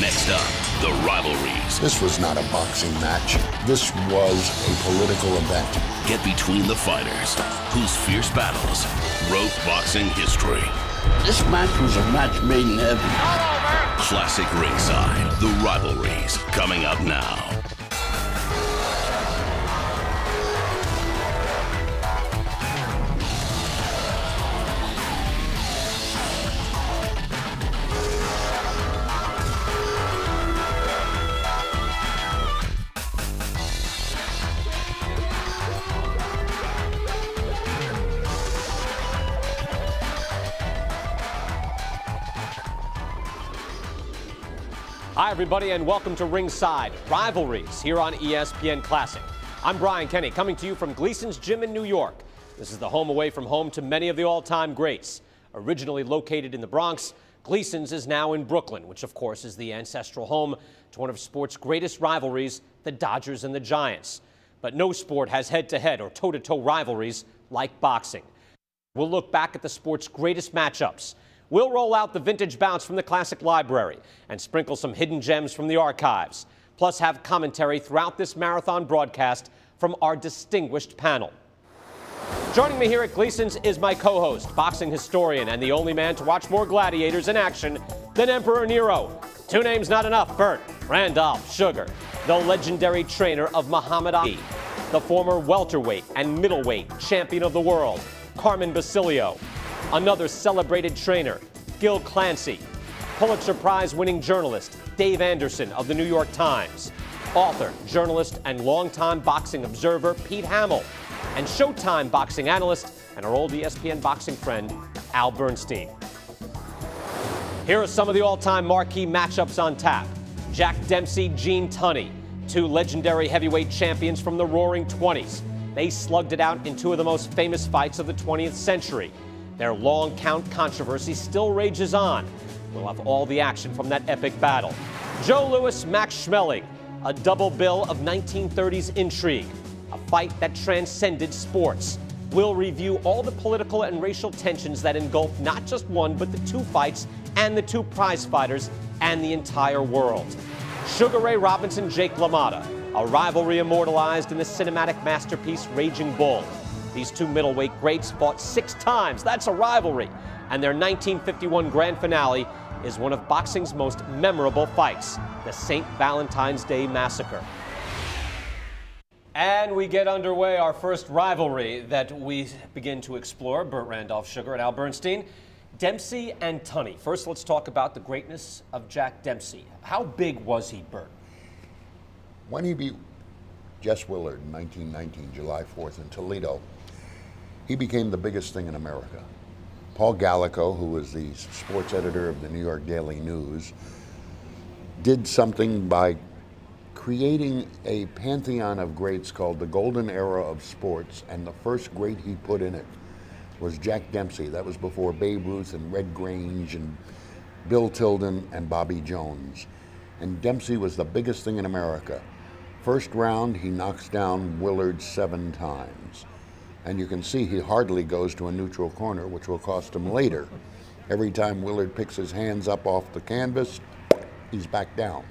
Next up, the rivalries. This was not a boxing match. This was a political event. Get between the fighters, whose fierce battles wrote boxing history. This match was a match made in heaven. Classic Ringside, the rivalries, coming up now. Hi, everybody, and welcome to Ringside Rivalries here on ESPN Classic. I'm Brian Kenny, coming to you from Gleason's Gym in New York. This is the home away from home to many of the all-time greats. Originally located in the Bronx, Gleason's is now in Brooklyn, which, of course, is the ancestral home to one of sports' greatest rivalries, the Dodgers and the Giants. But no sport has head-to-head or toe-to-toe rivalries like boxing. We'll look back at the sport's greatest matchups. We'll roll out the vintage bounce from the classic library and sprinkle some hidden gems from the archives, plus have commentary throughout this marathon broadcast from our distinguished panel. Joining me here at Gleason's is my co-host, boxing historian, and the only man to watch more gladiators in action than Emperor Nero. Two names not enough, Bert Randolph Sugar, the legendary trainer of Muhammad Ali, the former welterweight and middleweight champion of the world, Carmen Basilio, another celebrated trainer, Gil Clancy, Pulitzer Prize-winning journalist, Dave Anderson of the New York Times, author, journalist, and longtime boxing observer, Pete Hamill, and Showtime boxing analyst and our old ESPN boxing friend, Al Bernstein. Here are some of the all-time marquee matchups on tap. Jack Dempsey, Gene Tunney, two legendary heavyweight champions from the Roaring '20s. They slugged it out in two of the most famous fights of the 20th century. Their long count controversy still rages on. We'll have all the action from that epic battle. Louis and Max Schmeling, a double bill of 1930s intrigue, a fight that transcended sports. We'll review all the political and racial tensions that engulf not just one, but the two fights and the two prize fighters and the entire world. Sugar Ray Robinson, Jake LaMotta, a rivalry immortalized in the cinematic masterpiece Raging Bull. These two middleweight greats fought 6 times. That's a rivalry. And their 1951 grand finale is one of boxing's most memorable fights, the St. Valentine's Day Massacre. And we get underway our first rivalry that we begin to explore. Bert Randolph Sugar and Al Bernstein. Dempsey and Tunney. First, let's talk about the greatness of Jack Dempsey. How big was he, Bert? When he beat Jess Willard in 1919, July 4th in Toledo, he became the biggest thing in America. Paul Gallico, who was the sports editor of the New York Daily News, did something by creating a pantheon of greats called the Golden Era of Sports, and the first great he put in it was Jack Dempsey. That was before Babe Ruth and Red Grange and Bill Tilden and Bobby Jones. And Dempsey was the biggest thing in America. First round, he knocks down Willard 7 times. And you can see he hardly goes to a neutral corner, which will cost him later. Every time Willard picks his hands up off the canvas, he's back down.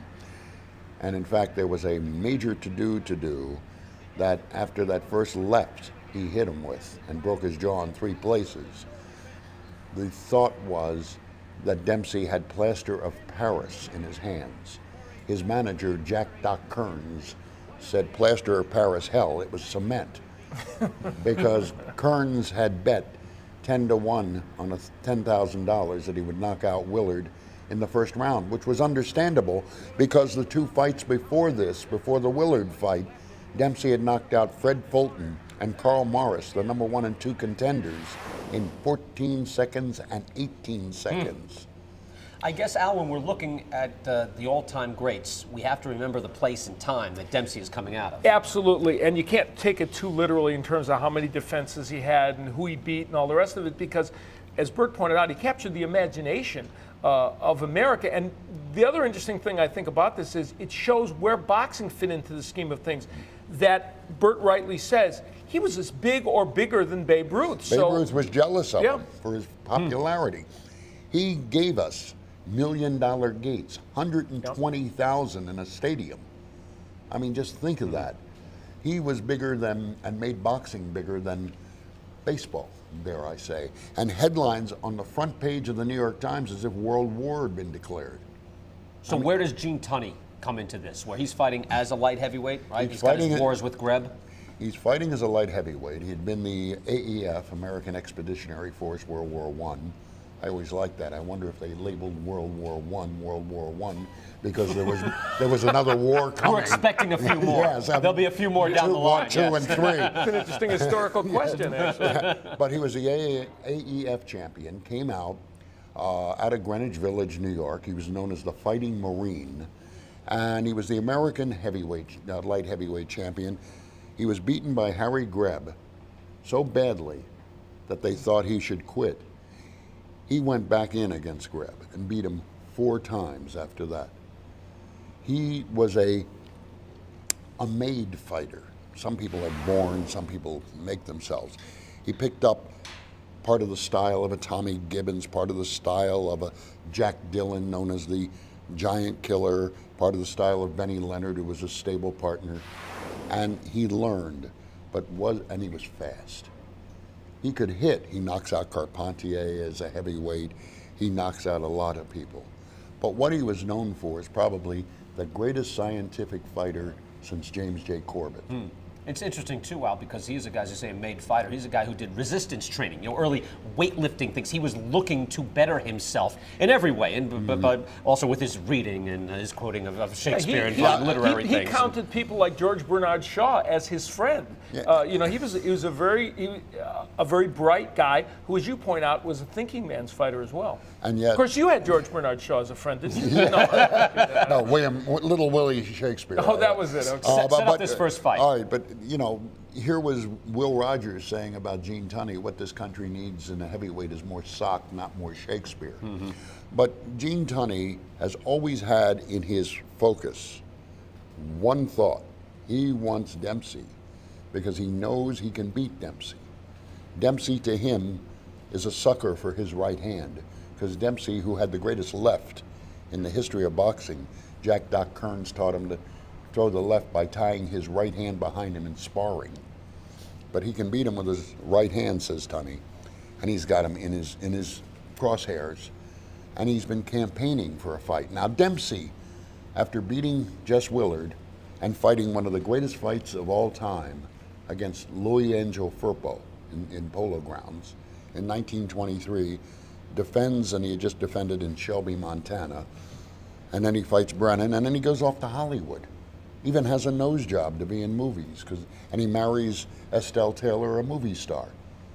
And in fact, there was a major to-do that after that first left he hit him with and broke his jaw in 3 places. The thought was that Dempsey had plaster of Paris in his hands. His manager, Jack Doc Kearns, said plaster of Paris, hell, it was cement. Because Kearns had bet 10-1 on $10,000 that he would knock out Willard in the first round, which was understandable because the 2 fights before this, before the Willard fight, Dempsey had knocked out Fred Fulton and Carl Morris, the number 1 and 2 contenders, in 14 seconds and 18 seconds. I guess, Al, when we're looking at the all-time greats, we have to remember the place and time that Dempsey is coming out of. Absolutely, and you can't take it too literally in terms of how many defenses he had and who he beat and all the rest of it, because, as Bert pointed out, he captured the imagination of America. And the other interesting thing I think about this is it shows where boxing fit into the scheme of things. That Bert rightly says he was as big or bigger than Babe Ruth. Babe Ruth was jealous of him for his popularity. He gave us million gates, 120,000 in a stadium. I mean, just think of that. He was bigger than, and made boxing bigger than baseball, dare I say. And headlines on the front page of the New York Times as if World War had been declared. So where does Gene Tunney come into this? Where he's fighting as a light heavyweight, right? He's got his wars with Greb. He's fighting as a light heavyweight. He had been the AEF, American Expeditionary Force, World War I. I always liked that. I wonder if they labeled World War I, because there was another war coming. We're expecting a few more. Yes, there'll be a few more down the line. 2 and 3. It's an interesting historical question, actually. But he was the AEF champion, came out out of Greenwich Village, New York. He was known as the Fighting Marine. And he was the American heavyweight, light heavyweight champion. He was beaten by Harry Greb so badly that they thought he should quit. He went back in against Greb and beat him 4 times after that. He was a made fighter. Some people are born, some people make themselves. He picked up part of the style of a Tommy Gibbons, part of the style of a Jack Dillon, known as the Giant Killer, part of the style of Benny Leonard, who was a stable partner. And he learned, and he was fast. He could hit. He knocks out Carpentier as a heavyweight. He knocks out a lot of people. But what he was known for is probably the greatest scientific fighter since James J. Corbett. It's interesting too, Al, because he's a guy, as you say, a made fighter. He's a guy who did resistance training, early weightlifting things. He was looking to better himself in every way, but also with his reading and his quoting of Shakespeare and literary things. He counted people like George Bernard Shaw as his friend. Yeah. He was a very bright guy who, as you point out, was a thinking man's fighter as well. And yet, of course, you had George Bernard Shaw as a friend, didn't you? No, Little Willie Shakespeare. Oh, that was it. Okay. Set up this first fight. All right, but here was Will Rogers saying about Gene Tunney, what this country needs in a heavyweight is more sock, not more Shakespeare. But Gene Tunney has always had in his focus one thought. He wants Dempsey because he knows he can beat Dempsey. Dempsey, to him, is a sucker for his right hand, because Dempsey, who had the greatest left in the history of boxing, Jack Doc Kearns taught him to throw the left by tying his right hand behind him in sparring. But he can beat him with his right hand, says Tunney, and he's got him in his crosshairs, and he's been campaigning for a fight. Now Dempsey, after beating Jess Willard and fighting one of the greatest fights of all time against Louis Angel Firpo in Polo Grounds in 1923, defends, and he had just defended in Shelby, Montana, and then he fights Brennan, and then he goes off to Hollywood. Even has a nose job to be in movies, and he marries Estelle Taylor, a movie star.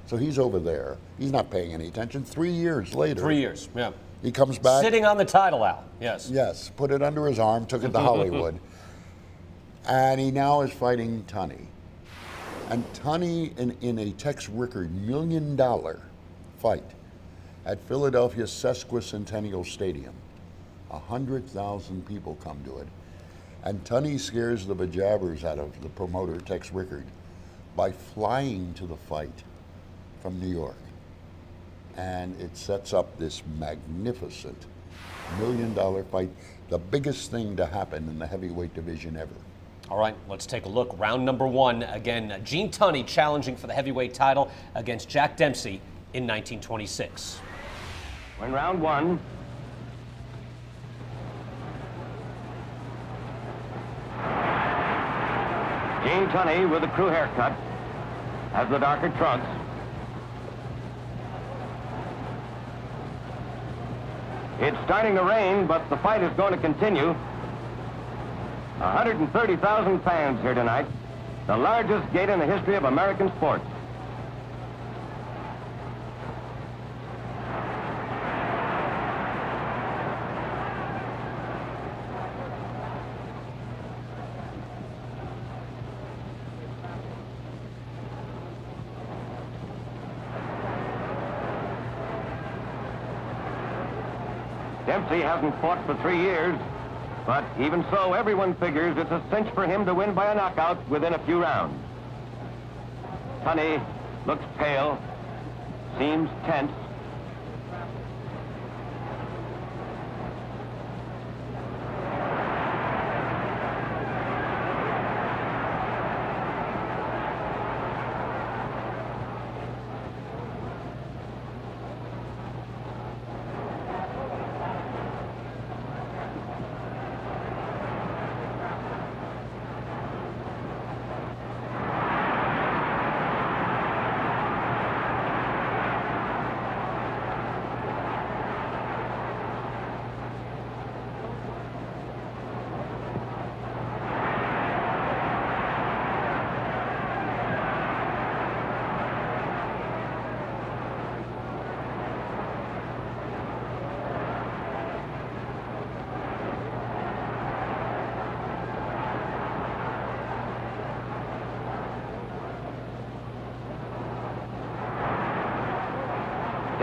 So he's over there. He's not paying any attention. 3 years later. 3 years, yeah. He comes back. Sitting on the title, Al, yes. Yes, put it under his arm, took it to Hollywood. And he now is fighting Tunney. And Tunney, in a Tex Rickard $1 million fight at Philadelphia's Sesquicentennial Stadium, 100,000 people come to it. And Tunney scares the bejabbers out of the promoter, Tex Rickard, by flying to the fight from New York. And it sets up this magnificent $1 million fight, the biggest thing to happen in the heavyweight division ever. All right, let's take a look. Round number 1. Again, Gene Tunney challenging for the heavyweight title against Jack Dempsey in 1926. In round 1, Gene Tunney, with a crew haircut, has the darker trunks. It's starting to rain, but the fight is going to continue. 130,000 fans here tonight, the largest gate in the history of American sports. Dempsey hasn't fought for 3 years, but even so, everyone figures it's a cinch for him to win by a knockout within a few rounds. Tunney looks pale, seems tense.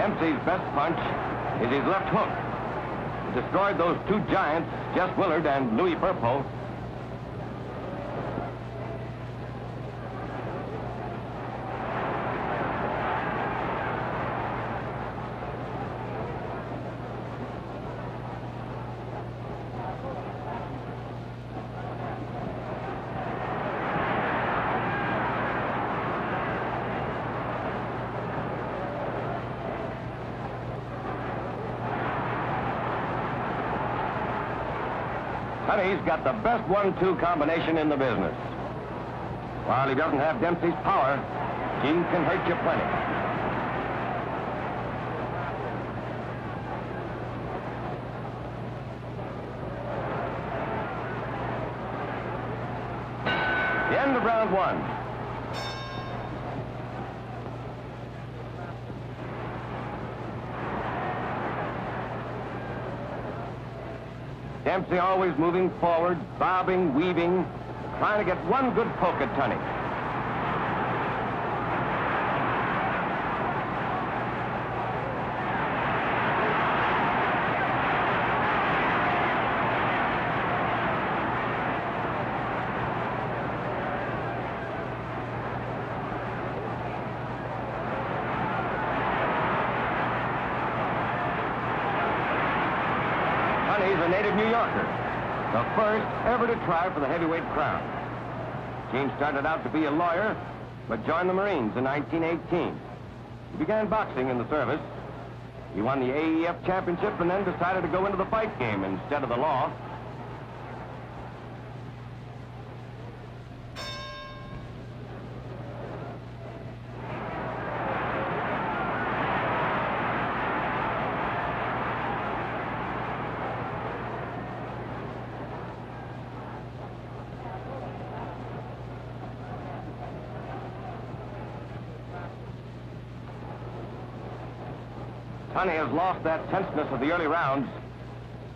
Dempsey's best punch is his left hook. It destroyed those two giants, Jess Willard and Louis Burpo. Tunney's got the best 1-2 combination in the business. While he doesn't have Dempsey's power, Gene can hurt you plenty. The end of round one. Dempsey always moving forward, bobbing, weaving, trying to get one good poke at Tunney. Tunney's a native New Yorker, the first ever to try for the heavyweight crown. Gene started out to be a lawyer, but joined the Marines in 1918. He began boxing in the service. He won the AEF championship and then decided to go into the fight game instead of the law. Tunney has lost that tenseness of the early rounds.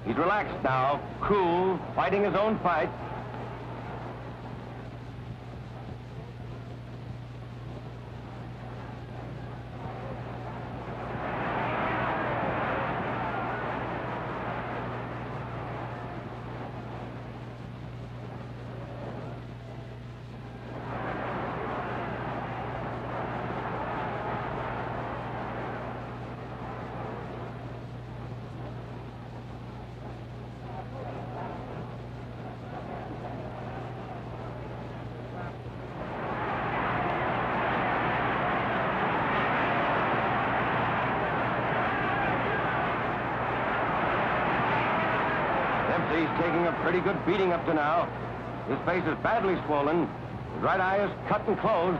He's relaxed now, cool, fighting his own fight. He's taking a pretty good beating up to now. His face is badly swollen. His right eye is cut and closed.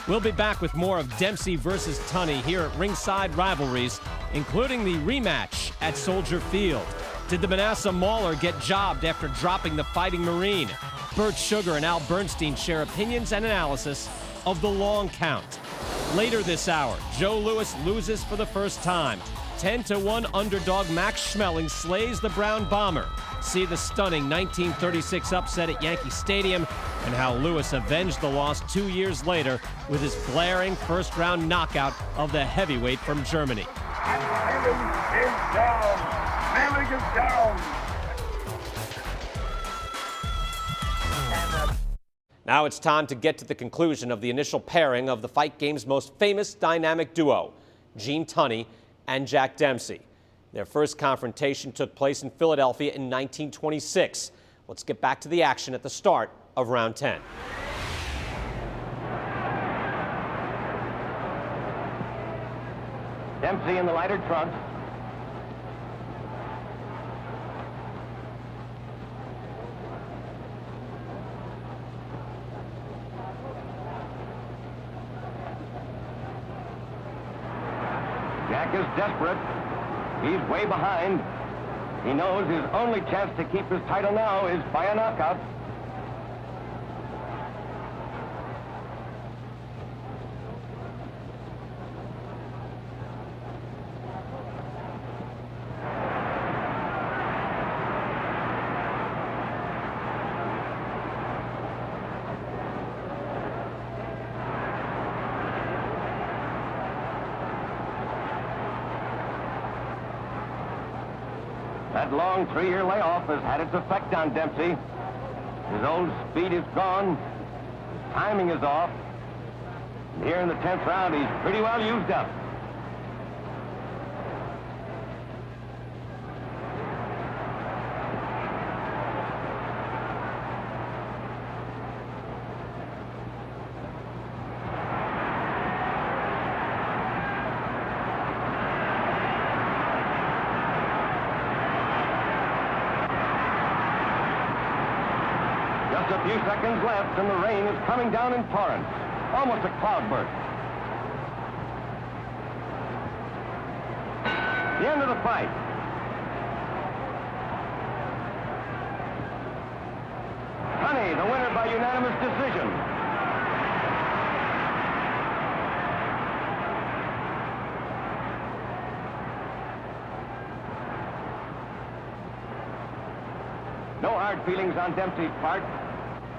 We'll be back with more of Dempsey versus Tunney here at Ringside Rivalries, including the rematch at Soldier Field. Did the Manassas Mauler get jobbed after dropping the Fighting Marine? Bert Sugar and Al Bernstein share opinions and analysis of the long count. Later this hour, Joe Louis loses for the first time. 10-1 underdog Max Schmeling slays the Brown Bomber. See the stunning 1936 upset at Yankee Stadium and how Louis avenged the loss 2 years later with his glaring first-round knockout of the heavyweight from Germany. And Schmeling is down. Schmeling is down. Now it's time to get to the conclusion of the initial pairing of the fight game's most famous dynamic duo, Gene Tunney and Jack Dempsey. Their first confrontation took place in Philadelphia in 1926. Let's get back to the action at the start of round 10. Dempsey in the lighter trunks. Jack is desperate. He's way behind. He knows his only chance to keep his title now is by a knockout. That long 3-year layoff has had its effect on Dempsey. His old speed is gone. His timing is off. And here in the 10th round, he's pretty well used up. Just a few seconds left, and the rain is coming down in torrents. Almost a cloudburst. The end of the fight. Tunney, the winner by unanimous decision. No hard feelings on Dempsey's part.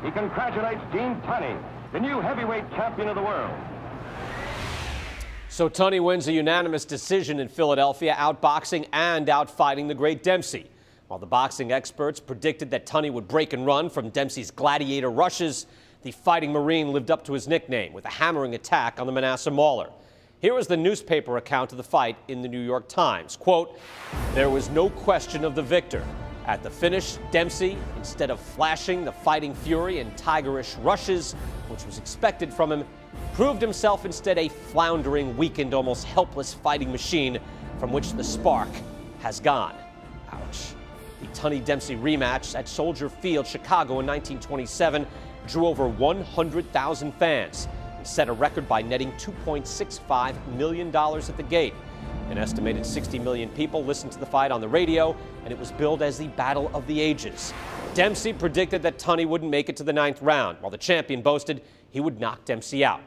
He congratulates Gene Tunney, the new heavyweight champion of the world. So Tunney wins a unanimous decision in Philadelphia, outboxing and outfighting the great Dempsey. While the boxing experts predicted that Tunney would break and run from Dempsey's gladiator rushes, the Fighting Marine lived up to his nickname with a hammering attack on the Manasseh Mauler. Here was the newspaper account of the fight in the New York Times. Quote, "There was no question of the victor. At the finish, Dempsey, instead of flashing the fighting fury and tigerish rushes, which was expected from him, proved himself instead a floundering, weakened, almost helpless fighting machine from which the spark has gone." Ouch. The Tunney-Dempsey rematch at Soldier Field, Chicago in 1927 drew over 100,000 fans and set a record by netting $2.65 million at the gate. An estimated 60 million people listened to the fight on the radio, and it was billed as the Battle of the Ages. Dempsey predicted that Tunney wouldn't make it to the 9th round, while the champion boasted he would knock Dempsey out.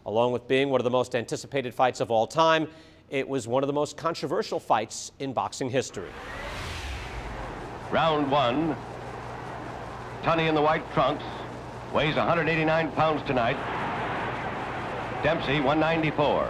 Along with being one of the most anticipated fights of all time, it was one of the most controversial fights in boxing history. Round 1. Tunney in the white trunks. Weighs 189 pounds tonight. Dempsey, 194.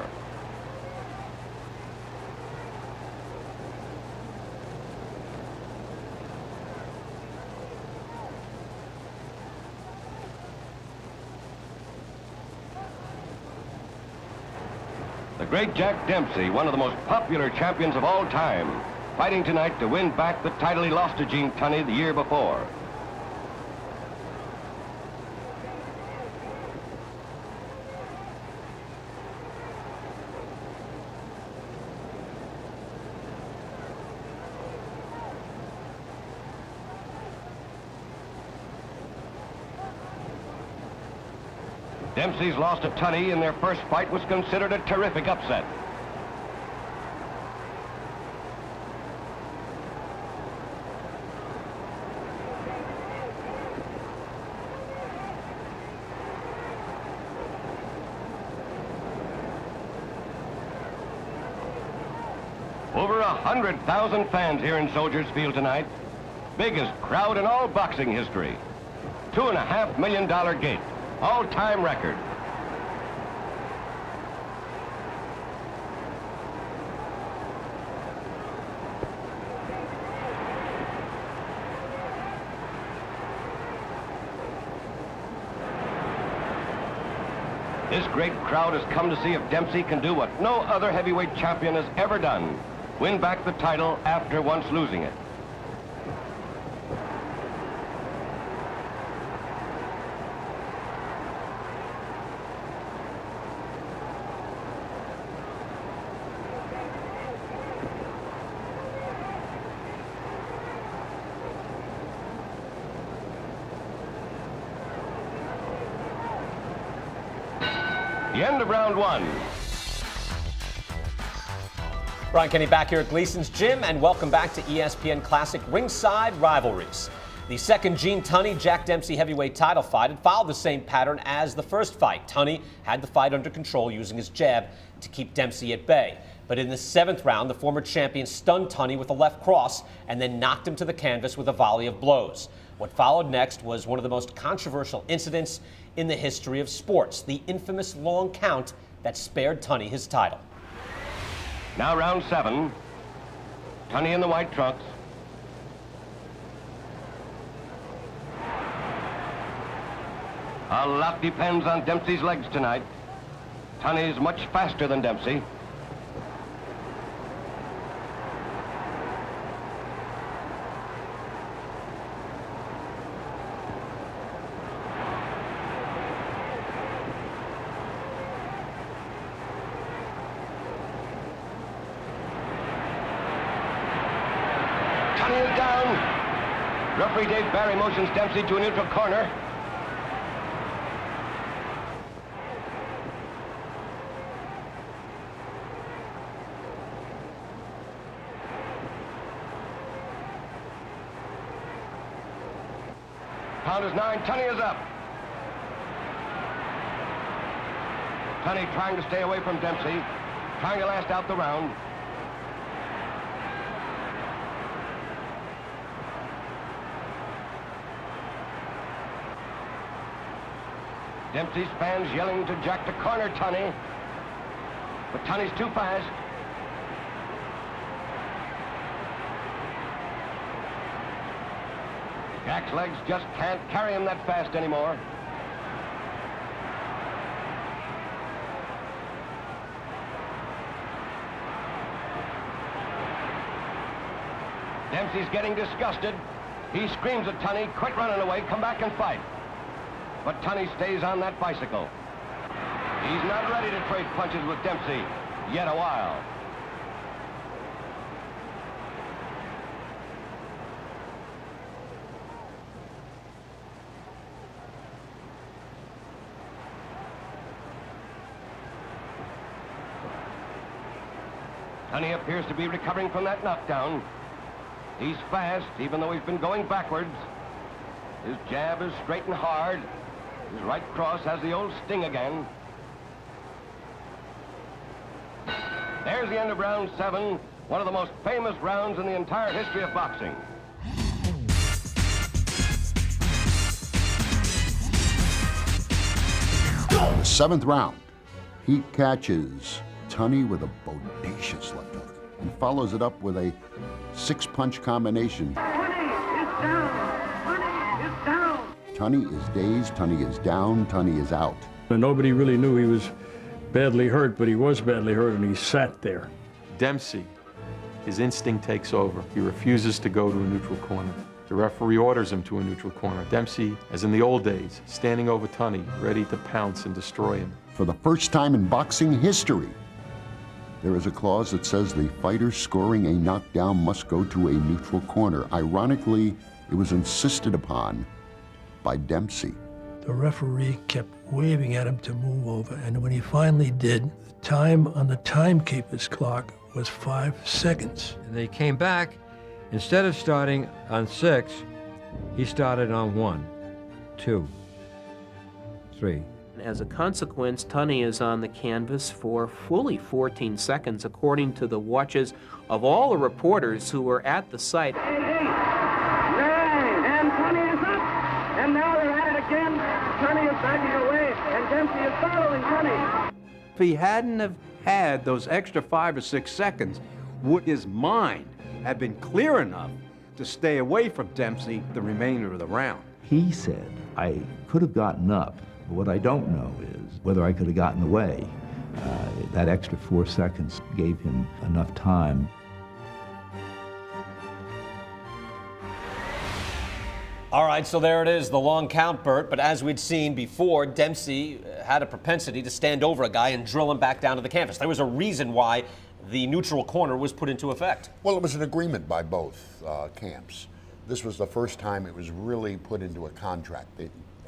The great Jack Dempsey, one of the most popular champions of all time, fighting tonight to win back the title he lost to Gene Tunney the year before. Dempsey's loss to Tunney in their first fight was considered a terrific upset. Over 100,000 fans here in Soldiers Field tonight. Biggest crowd in all boxing history. $2.5 million gate. All-time record. This great crowd has come to see if Dempsey can do what no other heavyweight champion has ever done. Win back the title after once losing it. The end of round 1. Brian Kenny back here at Gleason's Gym, and welcome back to ESPN Classic Ringside Rivalries. The second Gene Tunney Jack Dempsey heavyweight title fight had followed the same pattern as the first fight. Tunney had the fight under control using his jab to keep Dempsey at bay. But in the 7th round, the former champion stunned Tunney with a left cross and then knocked him to the canvas with a volley of blows. What followed next was one of the most controversial incidents in the history of sports, the infamous long count that spared Tunney his title. Now round 7. Tunney in the white trunks. A lot depends on Dempsey's legs tonight. Tunney's much faster than Dempsey. Tunney is down. Referee Dave Barry motions Dempsey to a neutral corner. Count is 9, Tunney is up. Tunney trying to stay away from Dempsey, trying to last out the round. Dempsey's fans yelling to Jack to corner Tunney, but Tunney's too fast. Jack's legs just can't carry him that fast anymore. Dempsey's getting disgusted. He screams at Tunney, quit running away, come back and fight. But Tunney stays on that bicycle. He's not ready to trade punches with Dempsey yet a while. Tunney appears to be recovering from that knockdown. He's fast, even though he's been going backwards. His jab is straight and hard. His right cross has the old sting again. There's the end of round 7, one of the most famous rounds in the entire history of boxing. The 7th round, he catches Tunney with a bodacious left hook and follows it up with a 6-punch combination. Tunney is down. Tunney is down. Tunney is dazed, Tunney is down, Tunney is out. And nobody really knew he was badly hurt, but he was badly hurt, and he sat there. Dempsey, his instinct takes over. He refuses to go to a neutral corner. The referee orders him to a neutral corner. Dempsey, as in the old days, standing over Tunney, ready to pounce and destroy him. For the first time in boxing history, there is a clause that says the fighter scoring a knockdown must go to a neutral corner. Ironically, it was insisted upon by Dempsey. The referee kept waving at him to move over, and when he finally did, the time on the timekeeper's clock was 5 seconds. And they came back. Instead of starting on 6, he started on 1, 2, 3. As a consequence, Tunney is on the canvas for fully 14 seconds, according to the watches of all the reporters who were at the site. 8, 9, and Tunney is up, and now they're at it again. Tunney is backing away, and Dempsey is following Tunney. If he hadn't have had those extra 5 or 6 seconds, would his mind have been clear enough to stay away from Dempsey the remainder of the round? He said, I could have gotten up. But what I don't know is whether I could have gotten away. That extra 4 seconds gave him enough time. All right, so there it is, the long count, Bert. But as we'd seen before, Dempsey had a propensity to stand over a guy and drill him back down to the canvas. There was a reason why the neutral corner was put into effect. Well, it was an agreement by both camps. This was the first time it was really put into a contract.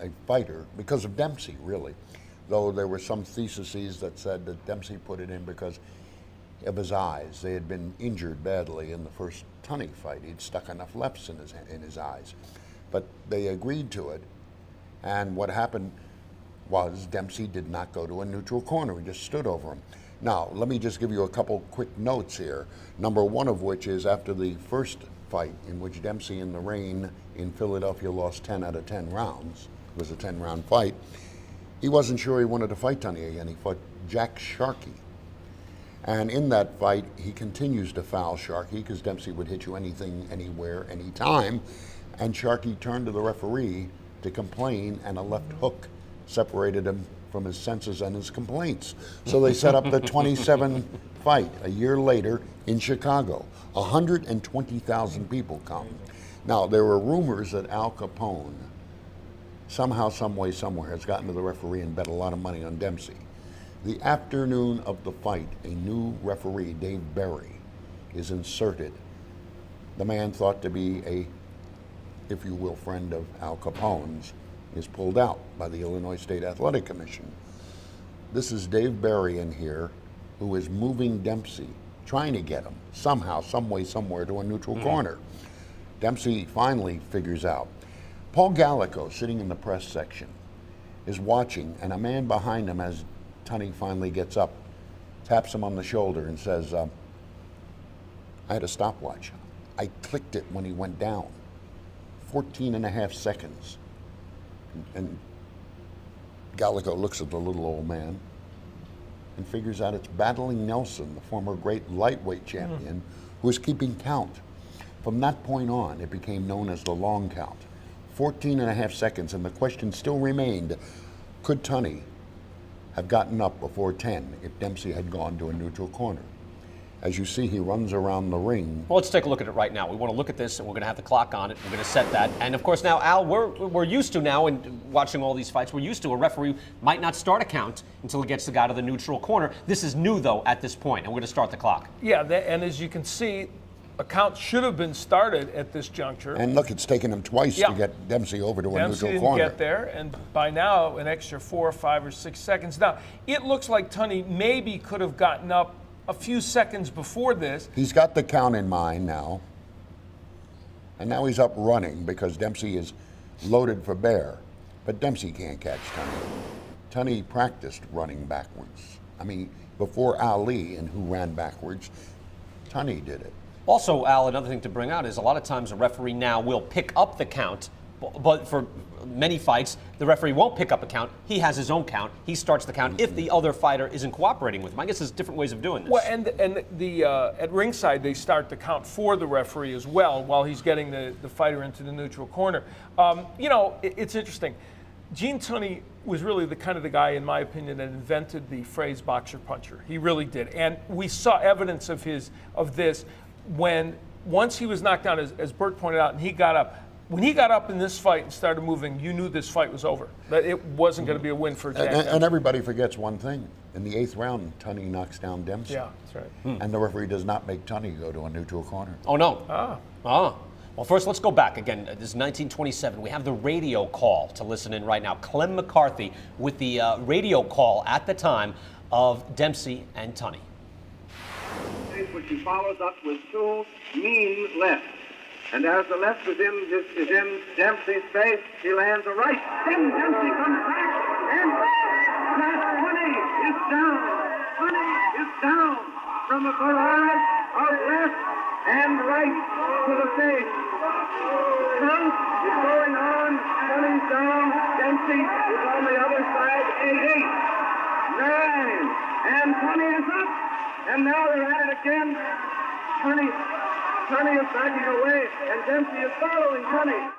A fighter, because of Dempsey, really. Though there were some theses that said that Dempsey put it in because of his eyes. They had been injured badly in the first Tunney fight. He'd stuck enough lefts in his eyes. But they agreed to it, and what happened was Dempsey did not go to a neutral corner. He just stood over him. Now, let me just give you a couple quick notes here. Number one of which is after the first fight in which Dempsey in the rain in Philadelphia lost 10 out of 10 rounds. It was a 10-round fight. He wasn't sure he wanted to fight Tunney again. He fought Jack Sharkey. And in that fight, he continues to foul Sharkey because Dempsey would hit you anything, anywhere, anytime. And Sharkey turned to the referee to complain, and a left hook separated him from his senses and his complaints. So they set up the 27 fight a year later in Chicago. 120,000 people come. Now, there were rumors that Al Capone somehow, some way, somewhere has gotten to the referee and bet a lot of money on Dempsey. The afternoon of the fight, a new referee, Dave Berry, is inserted. The man thought to be a, if you will, friend of Al Capone's, is pulled out by the Illinois State Athletic Commission. This is Dave Berry in here, who is moving Dempsey, trying to get him somehow, some way, somewhere to a neutral corner. Dempsey finally figures out. Paul Gallico, sitting in the press section, is watching, and a man behind him, as Tunney finally gets up, taps him on the shoulder and says, I had a stopwatch. I clicked it when he went down. 14.5 seconds. And Gallico looks at the little old man and figures out it's Battling Nelson, the former great lightweight champion, who was keeping count. From that point on, it became known as the long count. 14.5 seconds, and the question still remained, could Tunney have gotten up before 10 if Dempsey had gone to a neutral corner? As you see, he runs around the ring. Well, let's take a look at it right now. We want to look at this, and we're going to have the clock on it. We're going to set that. And, of course, now, Al, we're used to now, in watching all these fights, we're used to a referee might not start a count until he gets the guy to the neutral corner. This is new, though, at this point, and we're going to start the clock. Yeah, and as you can see, a count should have been started at this juncture. And look, it's taken him twice to get Dempsey over to a neutral corner. Dempsey didn't get there, and by now, an extra 4, 5, or 6 seconds. Now, it looks like Tunney maybe could have gotten up a few seconds before this. He's got the count in mind now. And now he's up running because Dempsey is loaded for bear. But Dempsey can't catch Tunney. Tunney practiced running backwards. I mean, before Ali, and who ran backwards, Tunney did it. Also, Al, another thing to bring out is a lot of times a referee now will pick up the count, but for many fights, the referee won't pick up a count. He has his own count. He starts the count if the other fighter isn't cooperating with him. I guess there's different ways of doing this. Well, and at ringside, they start the count for the referee as well while he's getting the fighter into the neutral corner. It's interesting. Gene Tunney was really the kind of the guy, in my opinion, that invented the phrase boxer puncher. He really did. And we saw evidence of this when once he was knocked down, as Bert pointed out, and he got up. When he got up in this fight and started moving, you knew this fight was over. That it wasn't going to be a win for Jack. And everybody forgets one thing. In the 8th round, Tunney knocks down Dempsey. Yeah, that's right. And the referee does not make Tunney go to a neutral corner. Oh, no. Well, first, let's go back. Again, this is 1927. We have the radio call to listen in right now. Clem McCarthy with the radio call at the time of Dempsey and Tunney. Which he follows up with 2 mean lefts. And as the left is in Dempsey's face, he lands a right. Then Dempsey comes back, and Tunney is down. Tunney is down from a barrage of left and right to the face. Count is going on. Tunney's down. Dempsey is on the other side. 8, 9, and Tunney is up. And now they're at it again. Tunney is backing away, and Dempsey is following Tunney.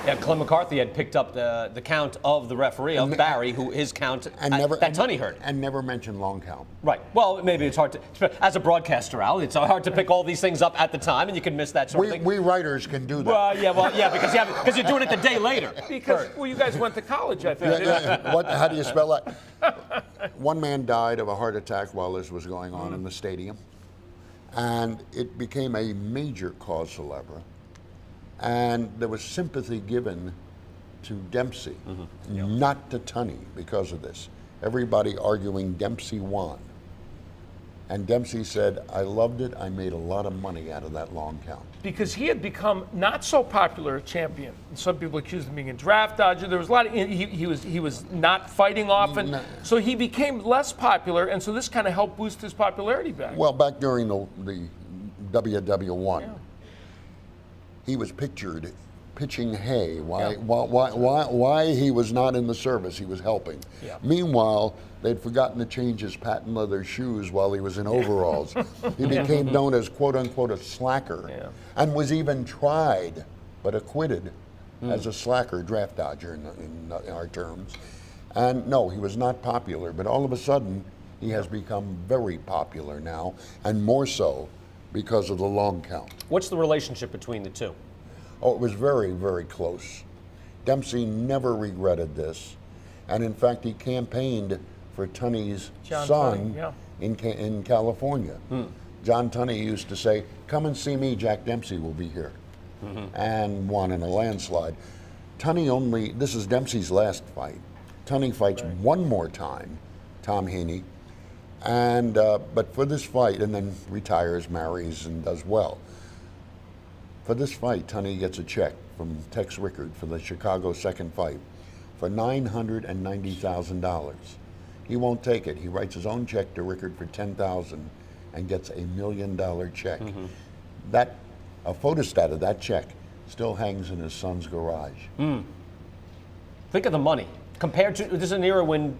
Yeah, Clem McCarthy had picked up the count of the referee, of Barry, who his count that Tunney heard. And never mentioned long count. Right. Well, maybe it's hard to, as a broadcaster, Al, it's hard to pick all these things up at the time, and you can miss that sort of thing. We writers can do that. Yeah, because you're doing it the day later. Because, well, you guys went to college, I think. How do you spell that? One man died of a heart attack while this was going on in the stadium. And it became a major cause célèbre. And there was sympathy given to Dempsey, not to Tunney, because of this. Everybody arguing Dempsey won. And Dempsey said, I loved it. I made a lot of money out of that long count. Because he had become not so popular a champion. Some people accused him of being a draft dodger. There was a lot of, he was not fighting often. So he became less popular, and so this kind of helped boost his popularity back. Well, back during the WW1, he was pictured pitching hay. Why he was not in the service? He was helping. Yeah. Meanwhile, they'd forgotten to change his patent leather shoes while he was in overalls. He became known as quote unquote a slacker, and was even tried but acquitted as a slacker, draft dodger in our terms. And no, he was not popular, but all of a sudden, he has become very popular now, and more so because of the long count. What's the relationship between the two? Oh, it was very, very close. Dempsey never regretted this, and in fact, he campaigned for Tunney's son Tunney, yeah. in California. John Tunney used to say, "Come and see me, Jack Dempsey will be here," and won in a landslide. Tunney this is Dempsey's last fight. Tunney fights one more time, Tom Heaney, and but for this fight, and then retires, marries, and does well. For this fight, Tunney gets a check from Tex Rickard for the Chicago second fight for $990,000. He won't take it. He writes his own check to Rickard for $10,000 and gets $1 million check. A photostat of that check still hangs in his son's garage. Think of the money. Compared to, this is an era when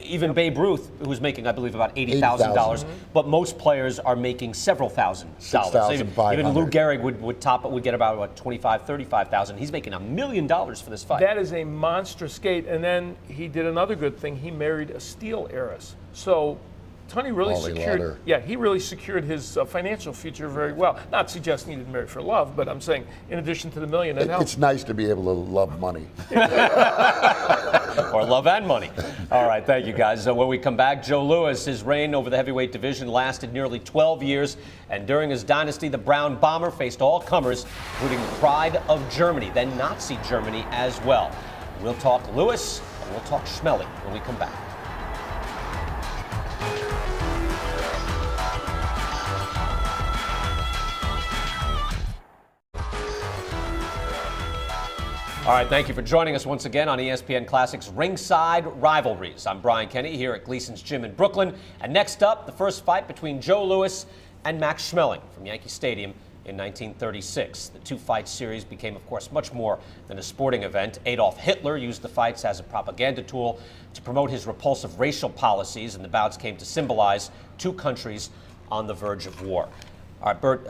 even Babe Ruth, who was making, I believe, about $80,000, but most players are making several $1,000s. Even Lou Gehrig would get about what, $25,000, $35,000. He's making $1 million for this fight. That is a monstrous gate. And then he did another good thing. He married a steel heiress. So Tunney really he really secured his financial future very well. Not suggesting he didn't marry for love, but I'm saying in addition to the million, it helped. It's nice to be able to love money. Or love and money. All right, thank you guys. So when we come back, Joe Louis, his reign over the heavyweight division lasted nearly 12 years, and during his dynasty, the Brown Bomber faced all comers, including the pride of Germany, then Nazi Germany as well. We'll talk Louis and we'll talk Schmeling when we come back. All right, thank you for joining us once again on ESPN Classic's Ringside Rivalries. I'm Brian Kenny here at Gleason's Gym in Brooklyn. And next up, the first fight between Joe Louis and Max Schmeling from Yankee Stadium in 1936. The two-fight series became, of course, much more than a sporting event. Adolf Hitler used the fights as a propaganda tool to promote his repulsive racial policies, and the bouts came to symbolize two countries on the verge of war. All right, Bert,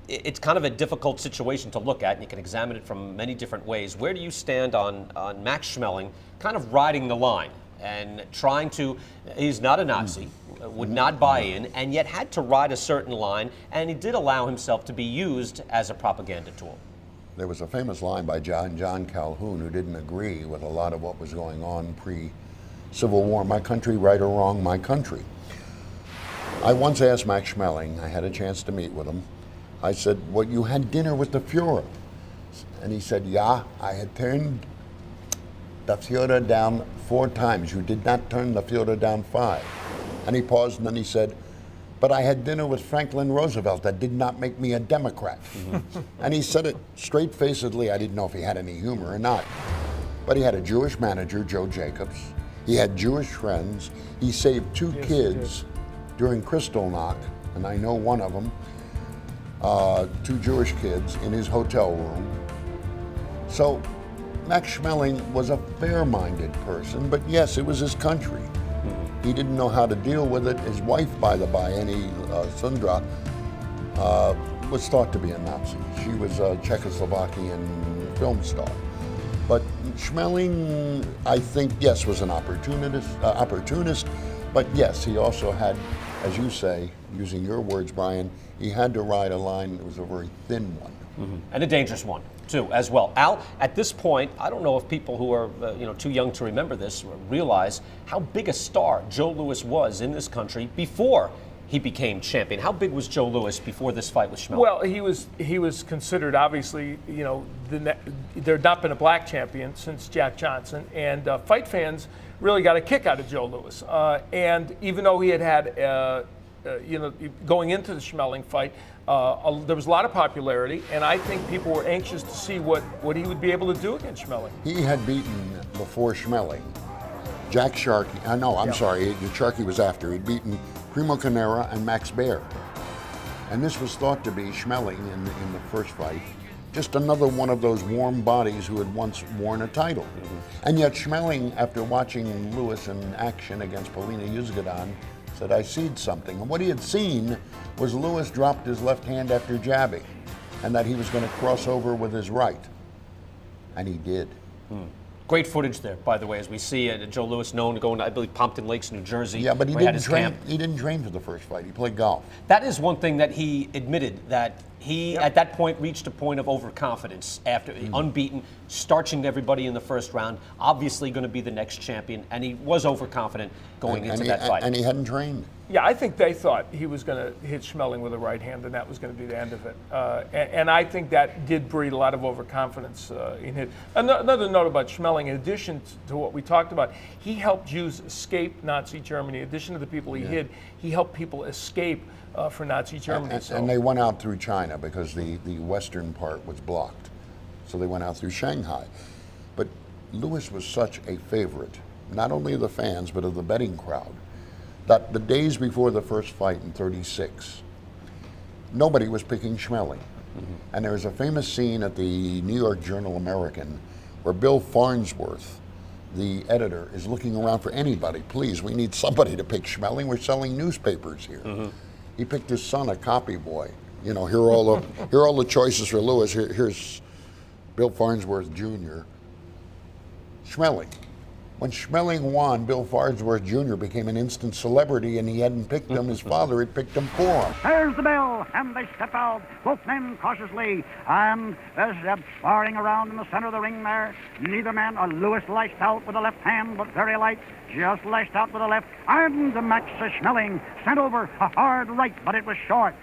it's kind of a difficult situation to look at, and you can examine it from many different ways. Where do you stand on Max Schmeling kind of riding the line and trying to, he's not a Nazi, would not buy in, and yet had to ride a certain line, and he did allow himself to be used as a propaganda tool? There was a famous line by John Calhoun, who didn't agree with a lot of what was going on pre-Civil War. My country, right or wrong, my country. I once asked Max Schmeling, I had a chance to meet with him, I said, well, you had dinner with the Fuhrer. And he said, yeah, I had turned the Fuhrer down 4 times. You did not turn the Fuhrer down 5. And he paused and then he said, but I had dinner with Franklin Roosevelt. That did not make me a Democrat. And he said it straight-facedly. I didn't know if he had any humor or not. But he had a Jewish manager, Joe Jacobs. He had Jewish friends. He saved 2 kids during Kristallnacht, and I know one of them. 2 Jewish kids in his hotel room. So Max Schmeling was a fair-minded person, but yes, it was his country. He didn't know how to deal with it. His wife, by the by, Annie Sundra, was thought to be a Nazi. She was a Czechoslovakian film star. But Schmeling, I think, yes, was an opportunist, but yes, he also had, as you say, using your words, Brian, he had to ride a line that was a very thin one. And a dangerous one, too, as well. Al, at this point, I don't know if people who are too young to remember this realize how big a star Joe Louis was in this country before he became champion. How big was Joe Louis before this fight with Schmeling? Well, he was considered, obviously, there had not been a black champion since Jack Johnson, and fight fans really got a kick out of Joe Louis. And even though he had going into the Schmeling fight, there was a lot of popularity, and I think people were anxious to see what he would be able to do against Schmeling. He had beaten, before Schmeling, Jack Sharkey. Sorry, Sharkey was after. He'd beaten Primo Carnera and Max Baer. And this was thought to be Schmeling in the first fight, just another one of those warm bodies who had once worn a title. And yet Schmeling, after watching Louis in action against Polina Yuzgadon, said, I seed something. And what he had seen was Louis dropped his left hand after jabbing, and that he was going to cross over with his right. And he did. Great footage there, by the way, as we see Joe Louis known to go into, I believe, Pompton Lakes, New Jersey. Yeah, but he where had didn't his train. camp. He didn't train for the first fight. He played golf. That is one thing that he admitted, that he at that point reached a point of overconfidence after unbeaten, starching everybody in the first round. Obviously, going to be the next champion, and he was overconfident going into that fight. And he hadn't trained. Yeah, I think they thought he was going to hit Schmeling with a right hand, and that was going to be the end of it. And I think that did breed a lot of overconfidence in him. Another note about Schmeling, in addition to what we talked about, he helped Jews escape Nazi Germany. In addition to the people he hid, he helped people escape for Nazi Germany. And they went out through China because the western part was blocked. So they went out through Shanghai. But Louis was such a favorite, not only of the fans, but of the betting crowd, that the days before the first fight in '36, nobody was picking Schmeling. And there's a famous scene at the New York Journal-American where Bill Farnsworth, the editor, is looking around for anybody. Please, we need somebody to pick Schmeling. We're selling newspapers here. He picked his son, a copy boy. You know, here are all the choices for Louis. Here's Bill Farnsworth Jr. Schmeling. When Schmeling won, Bill Farnsworth Jr. became an instant celebrity, and he hadn't picked him. His father had picked him for him. There's the bell, and they step out, both men cautiously, and there's sparring around in the center of the ring there. Neither man, Louis lashed out with the left hand, but very light, just lashed out with the left, and Max Schmeling sent over a hard right, but it was short.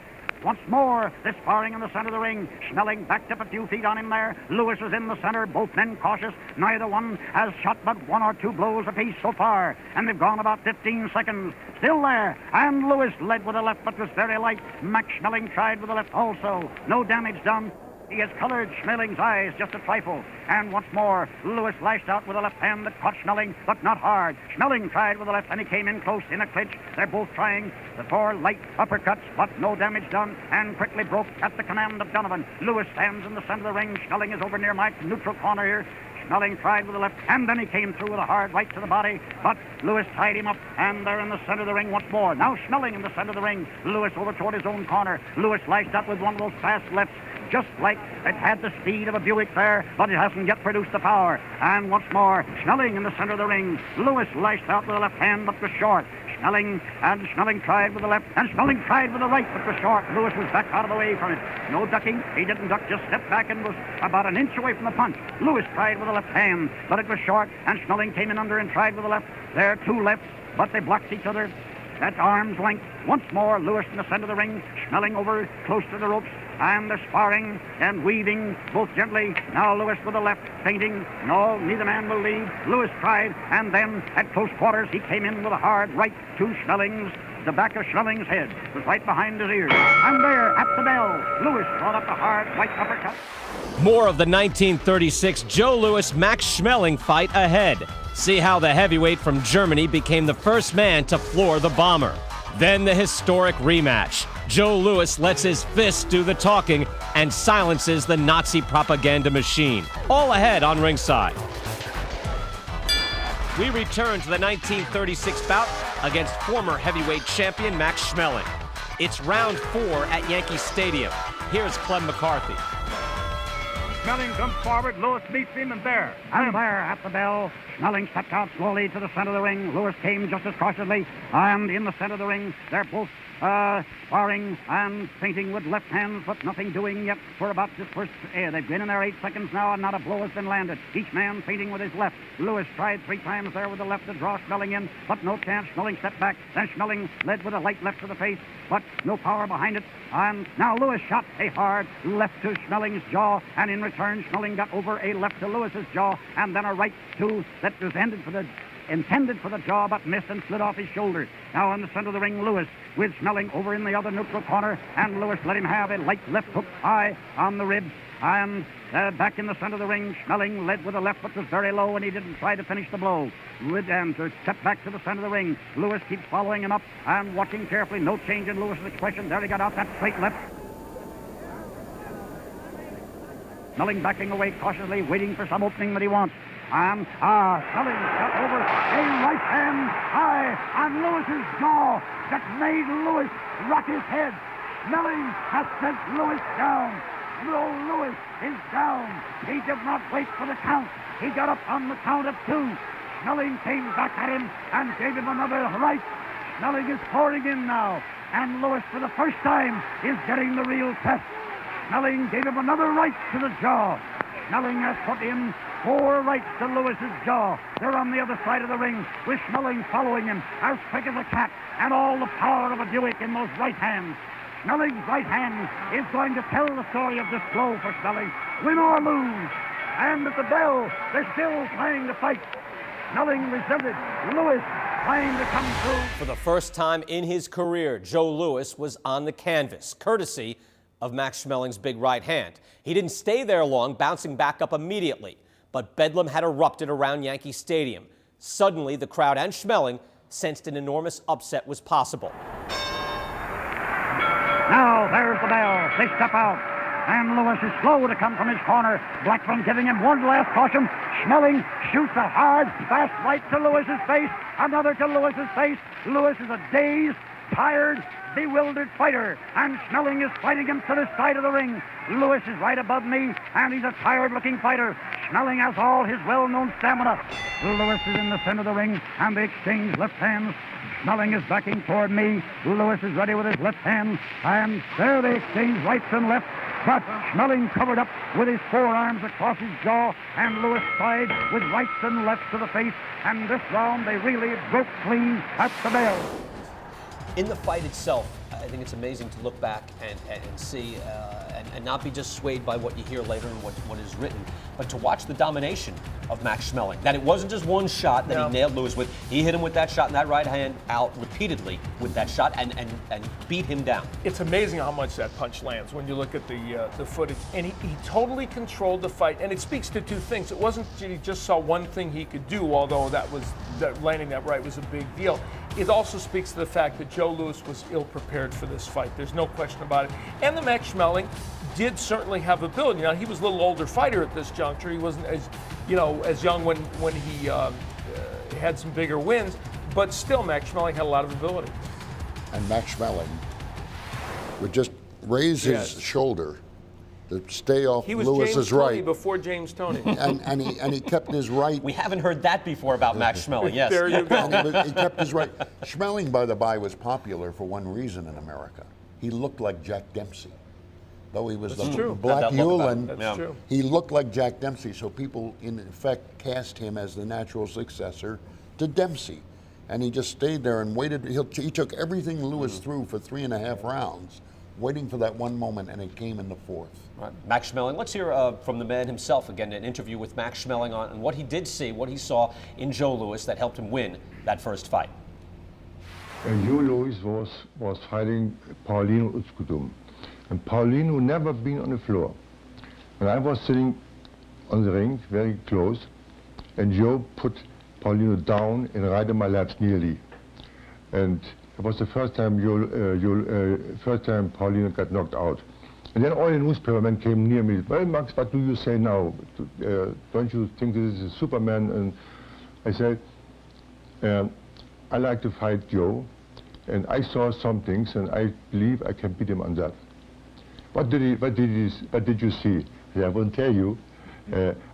Once more, this sparring in the center of the ring. Schmeling backed up a few feet on him there. Louis was in the center, both men cautious. Neither one has shot but one or two blows apiece so far, and they've gone about 15 seconds. Still there, and Louis led with the left, but was very light. Max Schmeling tried with the left also. No damage done. He has colored Schmeling's eyes just a trifle. And once more, Louis lashed out with a left hand that caught Schmeling, but not hard. Schmeling tried with the left, and he came in close in a clinch. They're both trying the 4 light uppercuts, but no damage done, and quickly broke at the command of Donovan. Louis stands in the center of the ring. Schmeling is over near my neutral corner here. Schmeling tried with the left, and then he came through with a hard right to the body, but Louis tied him up, and they're in the center of the ring once more. Now Schmeling in the center of the ring. Louis over toward his own corner. Louis lashed out with one of those fast lefts, just like it had the speed of a Buick there, but it hasn't yet produced the power. And once more, Schmeling in the center of the ring. Louis lashed out with the left hand, but was short. Schmeling tried with the left, and Schmeling tried with the right, but was short. Louis was back out of the way from it. No ducking. He didn't duck, just stepped back and was about an inch away from the punch. Louis tried with the left hand, but it was short, and Schmeling came in under and tried with the left. There are 2 lefts, but they blocked each other at arm's length. Once more, Louis in the center of the ring, Schmeling over close to the ropes, and they're sparring and weaving both gently. Now Louis with the left, feinting. No, neither man will lead. Louis tried, and then at close quarters, he came in with a hard right to Schmeling's. The back of Schmeling's head was right behind his ears. And there, at the bell, Louis brought up a hard right uppercut. More of the 1936 Joe Louis-Max Schmeling fight ahead. See how the heavyweight from Germany became the first man to floor the bomber. Then the historic rematch. Joe Louis lets his fists do the talking and silences the Nazi propaganda machine. All ahead on Ringside. We return to the 1936 bout against former heavyweight champion Max Schmeling. It's round 4 at Yankee Stadium. Here's Clem McCarthy. Schmeling comes forward, Louis meets him, and there at the bell, Schmeling stepped out slowly to the center of the ring. Louis came just as cautiously, and in the center of the ring, they're both sparring and feinting with left hands, but nothing doing yet for about this first. They've been in there 8 seconds now, and not a blow has been landed. Each man feinting with his left. Louis tried 3 times there with the left to draw Schmeling in, but no chance. Schmeling stepped back. Then Schmeling led with a light left to the face, but no power behind it. And now Louis shot a hard left to Schmeling's jaw, and in return, Schmeling got over a left to Louis's jaw, and then a right to that was intended for the jaw, but missed and slid off his shoulder. Now in the center of the ring, Louis with Schmeling over in the other neutral corner, and Louis let him have a light left hook high on the ribs. And back in the center of the ring, Schmeling led with a left, but was very low, and he didn't try to finish the blow. And to step back to the center of the ring, Louis keeps following him up and watching carefully. No change in Louis's expression. There he got out that straight left. Schmeling backing away cautiously, waiting for some opening that he wants. And Schmeling got over a right hand high on Louis's jaw that made Louis rock his head. Schmeling has sent Louis down. Old Louis is down. He did not wait for the count. He got up on the count of 2. Schmeling came back at him and gave him another right. Schmeling is pouring in now, and Louis for the first time is getting the real test. Schmeling gave him another right to the jaw. Schmeling has put in 4 rights to Lewis's jaw. They're on the other side of the ring, with Schmeling following him as quick as a cat, and all the power of a Buick in those right hands. Schmeling's right hand is going to tell the story of this blow for Schmeling, win or lose. And at the bell, they're still trying to fight. Schmeling resented. Louis trying to come through. For the first time in his career, Joe Louis was on the canvas, courtesy of Max Schmeling's big right hand. He didn't stay there long, bouncing back up immediately. But bedlam had erupted around Yankee Stadium. Suddenly, the crowd and Schmeling sensed an enormous upset was possible. Now, there's the bell. They step out. And Louis is slow to come from his corner. Blackman giving him one last caution. Schmeling shoots a hard, fast right to Lewis's face. Another to Lewis's face. Louis is a dazed, tired, bewildered fighter. And Schmeling is fighting him to the side of the ring. Louis is right above me, and he's a tired-looking fighter. Schmeling has all his well-known stamina. Louis is in the center of the ring, and they exchange left hands. Schmeling is backing toward me. Louis is ready with his left hand, and there they exchange rights and left. But Schmeling covered up with his forearms across his jaw, and Louis side with rights and lefts to the face. And this round, they really broke clean at the bell. In the fight itself, I think it's amazing to look back and see and not be just swayed by what you hear later and what is written, but to watch the domination of Max Schmeling. That it wasn't just one shot that he nailed Louis with. He hit him with that shot and that right hand out repeatedly with that shot and beat him down. It's amazing how much that punch lands when you look at the footage. And he totally controlled the fight. And it speaks to 2 things. It wasn't that he just saw one thing he could do, although that landing that right was a big deal. It also speaks to the fact that Joe Louis was ill-prepared for this fight. There's no question about it. And the Max Schmeling did certainly have ability. Now, he was a little older fighter at this juncture. He wasn't as young when he had some bigger wins. But still, Max Schmeling had a lot of ability. And Max Schmeling would just raise his shoulder to stay off Lewis's right. He was James Tunney before James Tunney. and he kept his right. We haven't heard that before about Max Schmeling, yes. There you go. He kept his right. Schmeling, by the by, was popular for one reason in America. He looked like Jack Dempsey. Though he was the black Hewlin, he looked like Jack Dempsey, so people, in effect, cast him as the natural successor to Dempsey. And he just stayed there and waited. He took everything Louis threw for 3.5 rounds, waiting for that one moment, and it came in the 4th. Right. Max Schmeling, let's hear from the man himself again, an interview with Max Schmeling on what he did see, what he saw in Joe Louis that helped him win that first fight. Joe Louis was fighting Paulino Utskutum. And Paulino never been on the floor. And I was sitting on the ring, very close, and Joe put Paulino down and right on my laps nearly. And it was the first time Paulino got knocked out. And then all the newspapermen came near me. Well, Max, what do you say now? Don't you think this is a Superman? And I said, I like to fight Joe, and I saw some things, and I believe I can beat him on that. What did you see? I won't tell you.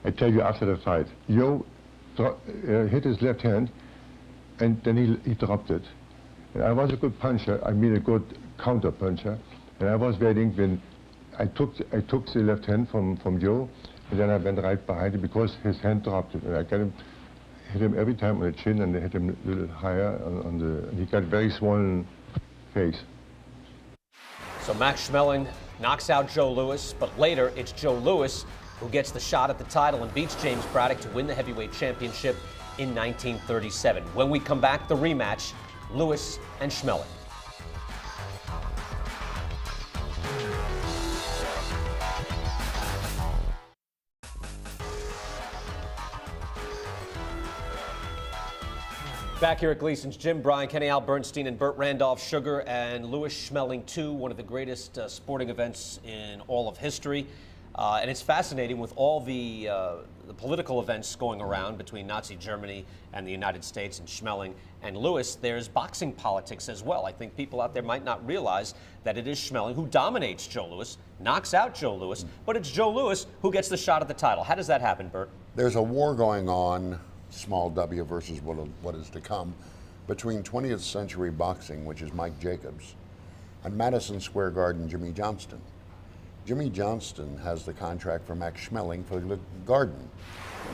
I tell you after the fight. Joe hit his left hand, and then he dropped it. And I was a good puncher. I mean a good counter puncher. And I was waiting when I took the left hand from Joe, and then I went right behind him because his hand dropped it. And I hit him every time on the chin, and I hit him a little higher and he got very swollen face. So Max Schmeling knocks out Joe Louis, but later it's Joe Louis who gets the shot at the title and beats James Braddock to win the heavyweight championship in 1937. When we come back, the rematch, Louis and Schmeling. Back here at Gleason's Gym, Brian Kenny, Al Bernstein, and Bert Randolph Sugar, and Louis Schmeling 2, one of the greatest sporting events in all of history. And it's fascinating with all the political events going around between Nazi Germany and the United States and Schmeling and Louis. There's boxing politics as well. I think people out there might not realize that it is Schmeling who dominates Joe Louis, knocks out Joe Louis, but it's Joe Louis who gets the shot at the title. How does that happen, Bert? There's a war going on, small W versus what is to come, between 20th century boxing, which is Mike Jacobs, and Madison Square Garden Jimmy Johnston. Jimmy Johnston has the contract for Max Schmeling for the Garden.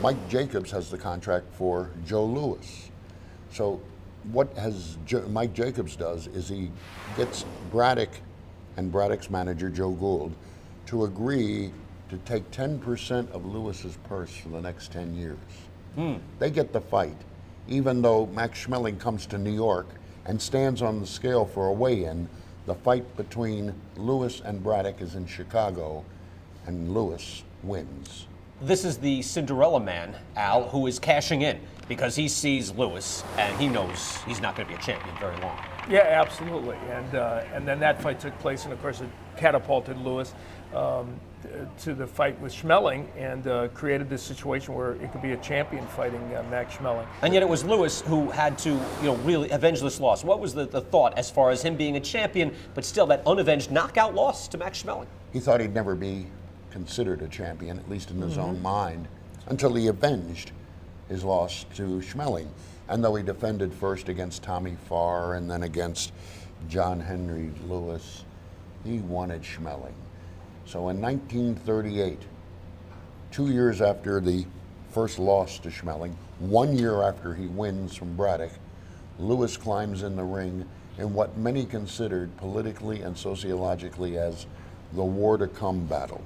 Mike Jacobs has the contract for Joe Louis. So what Mike Jacobs does is he gets Braddock and Braddock's manager, Joe Gould, to agree to take 10% of Louis's purse for the next 10 years. They get the fight, even though Max Schmeling comes to New York and stands on the scale for a weigh-in. The fight between Louis and Braddock is in Chicago, and Louis wins. This is the Cinderella man, Al, who is cashing in because he sees Louis and he knows he's not going to be a champion very long. Yeah, absolutely. And then that fight took place, and of course it catapulted Louis to the fight with Schmeling and created this situation where it could be a champion fighting Max Schmeling. And yet it was Louis who had to, really avenge this loss. What was the thought as far as him being a champion, but still that unavenged knockout loss to Max Schmeling? He thought he'd never be considered a champion, at least in his own mind, until he avenged his loss to Schmeling. And though he defended first against Tommy Farr and then against John Henry Lewis, he wanted Schmeling. So in 1938, 2 years after the first loss to Schmeling, 1 year after he wins from Braddock, Louis climbs in the ring in what many considered politically and sociologically as the war to come battle.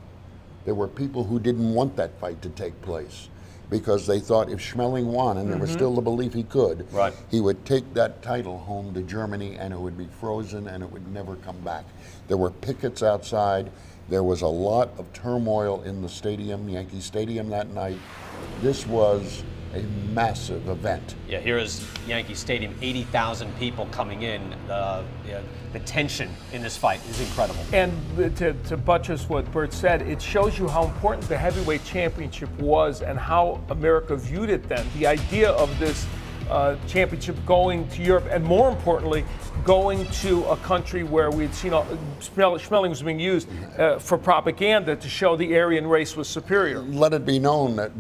There were people who didn't want that fight to take place because they thought if Schmeling won, and there was still the belief he could, he would take that title home to Germany and it would be frozen and it would never come back. There were pickets outside. There was a lot of turmoil in the stadium, Yankee Stadium, that night. This was a massive event. Yeah, here is Yankee Stadium, 80,000 people coming in. The tension in this fight is incredible. And to buttress what Bert said, it shows you how important the heavyweight championship was and how America viewed it then. The idea of this championship going to Europe, and more importantly, going to a country where we'd seen Schmeling was being used for propaganda to show the Aryan race was superior. Let it be known that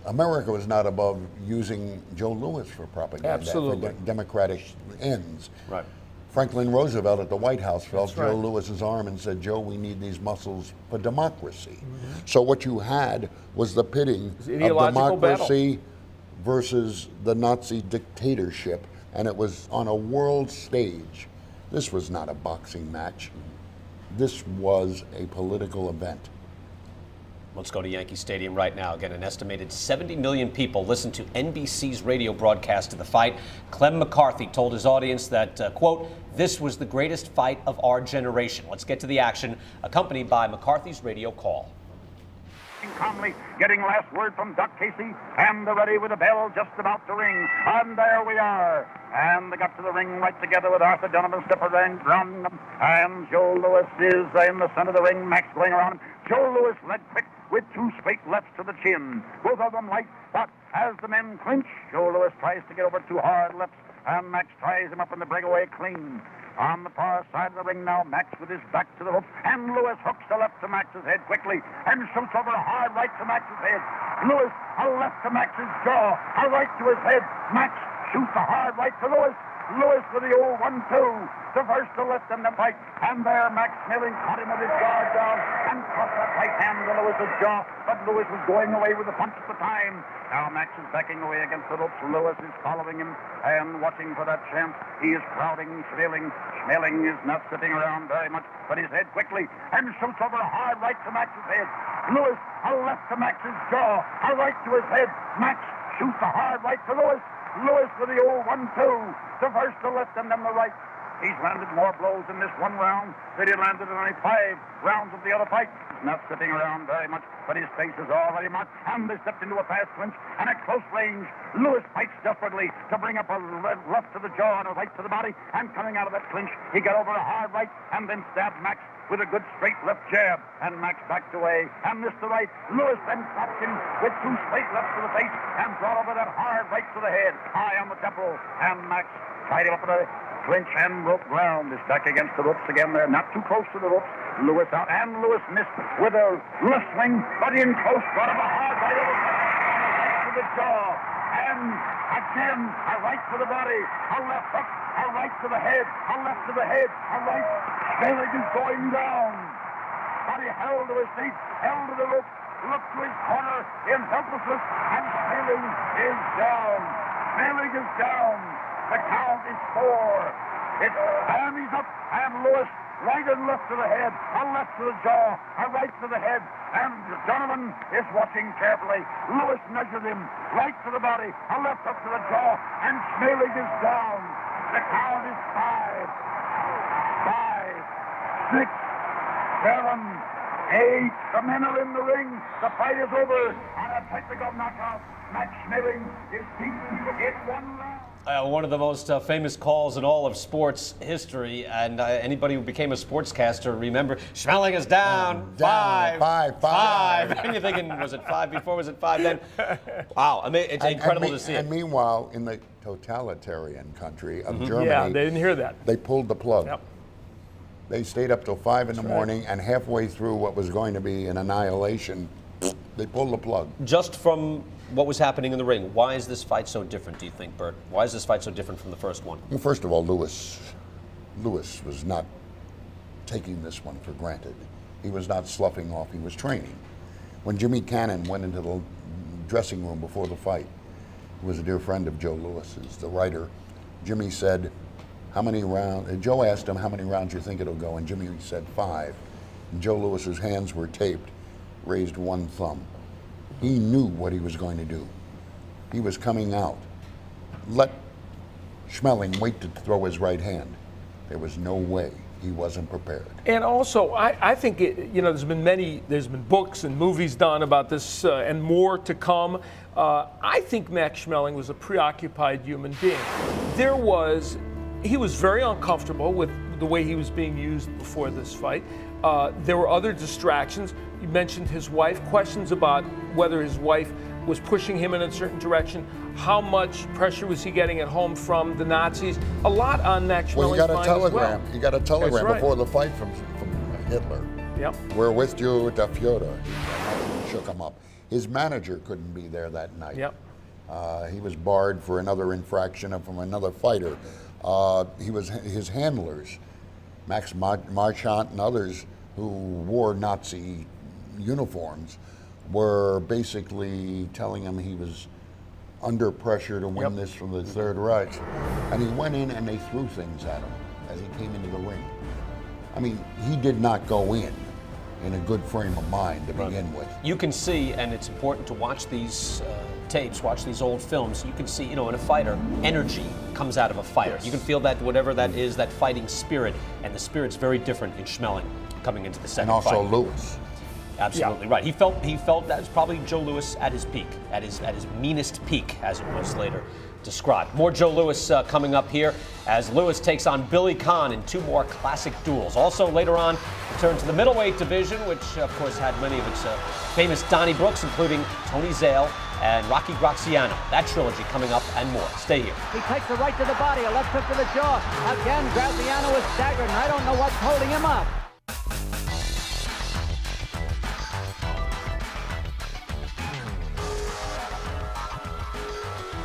America was not above using Joe Louis for propaganda, for democratic ends. Right. Franklin Roosevelt at the White House felt Joe Louis's arm and said, "Joe, we need these muscles for democracy." So what you had was the pitting of democracy versus the Nazi dictatorship, and it was on a world stage. This was not a boxing match. This was a political event. Let's go to Yankee Stadium right now. Again, an estimated 70 million people listened to NBC's radio broadcast of the fight. Clem McCarthy told his audience that, quote, "This was the greatest fight of our generation." Let's get to the action, accompanied by McCarthy's radio call. Calmly getting last word from Doc Casey, and they're ready with the bell just about to ring. And there we are. And they got to the ring right together with Arthur Donovan Stipper and ground them. And Joe Louis is in the center of the ring. Max going around him. Joe Louis led quick with two straight lefts to the chin. Both of them light, but as the men clinch, Joe Louis tries to get over two hard lefts, and Max tries him up in the breakaway clean. On the far side of the ring now, Max with his back to the hook, and Louis hooks a left to Max's head quickly, and shoots over a hard right to Max's head. Louis, a left to Max's jaw, a right to his head. Max shoots a hard right to Louis. Louis with the old 1-2. The first to left in the fight. And there Max Schmeling caught him with his guard down and caught that right hand to Louis's jaw. But Louis was going away with the punch at the time. Now Max is backing away against the ropes. Louis is following him and watching for that chance. He is crowding Schmeling. Schmeling is not sitting around very much, but his head quickly and shoots over a hard right to Max's head. Louis, a left to Max's jaw, a right to his head. Max shoots a hard right to Louis. Louis with the old 1-2. The first to left and then the right. He's landed more blows in this one round than he landed in only 5 rounds of the other fight. He's not sitting around very much, but his face is already marked, and they stepped into a fast clinch, and at close range, Louis fights desperately to bring up a left to the jaw and a right to the body, and coming out of that clinch, he got over a hard right, and then stabbed Max with a good straight left jab, and Max backed away and missed the right. Louis then stopped him with 2 straight lefts to the face and brought over that hard right to the head, high on the temple, and Max tied him up in a clinch and rope ground. His back against the ropes again there, not too close to the ropes. Louis out, and Louis missed with a left swing, but in close, brought him a hard right over to the jaw, and again a right to the body, a left hook, a right to the head, a left to the head, a right. Schmeling is going down, but he held to his feet, held to the rope, looked to his corner in helplessness, and Schmeling is down. Schmeling is down. The count is 4. And he's up, and Louis right and left to the head, a left to the jaw, a right to the head, and Donovan is watching carefully. Louis measured him right to the body, a left up to the jaw, and Schmeling is down. The count is 5, 6, 7, 8. The men are in the ring. The fight is over. On a technical knockout, Max Schmeling is beaten in 1 round. One of the most famous calls in all of sports history, and anybody who became a sportscaster remember Schmeling is down, 5. And you're thinking, was it 5 before? Was it 5 then? Wow, I mean, it's incredible to see. And meanwhile, in the totalitarian country of Germany, yeah, they didn't hear that. They pulled the plug. Yep. They stayed up till 5 in the morning, and halfway through what was going to be an annihilation, they pulled the plug. Just from what was happening in the ring, why is this fight so different, do you think, Bert? Why is this fight so different from the first one? Well, first of all, Louis was not taking this one for granted. He was not sloughing off, he was training. When Jimmy Cannon went into the dressing room before the fight, he was a dear friend of Joe Louis's, the writer. Jimmy said, how many rounds, Joe asked him, how many rounds you think it'll go, and Jimmy said 5. And Joe Louis's hands were taped, raised 1 thumb. He knew what he was going to do. He was coming out. Let Schmeling wait to throw his right hand. There was no way. He wasn't prepared. And also, I think there's been books and movies done about this, and more to come. I think Max Schmeling was a preoccupied human being. He was very uncomfortable with the way he was being used before this fight. There were other distractions. You mentioned his wife, questions about whether his wife was pushing him in a certain direction. How much pressure was he getting at home from the Nazis? A lot on Max Schmeling's mind as well. You got a telegram before the fight from Hitler. Yep. We're with you, der Führer. Shook him up. His manager couldn't be there that night. Yep. He was barred for another infraction from another fighter. His handlers, Max Marchant and others who wore Nazi uniforms, were basically telling him he was under pressure to win this from the Third Reich. And he went in and they threw things at him as he came into the ring. I mean, he did not go in a good frame of mind to begin with. You can see, and it's important to watch these tapes, watch these old films, you can see, in a fighter, energy comes out of a fighter. Yes. You can feel that, whatever that is, that fighting spirit, and the spirit's very different in Schmeling coming into the second fight. And also Louis. Absolutely right. He felt that was probably Joe Louis at his peak, at his meanest peak, as it was later described. More Joe Louis coming up here as Louis takes on Billy Conn in 2 more classic duels. Also later on, return to the middleweight division, which of course had many of its famous Donnybrooks, including Tony Zale and Rocky Graziano. That trilogy coming up and more. Stay here. He takes a right to the body, a left hook to the jaw. Again, Graziano is staggered, and I don't know what's holding him up.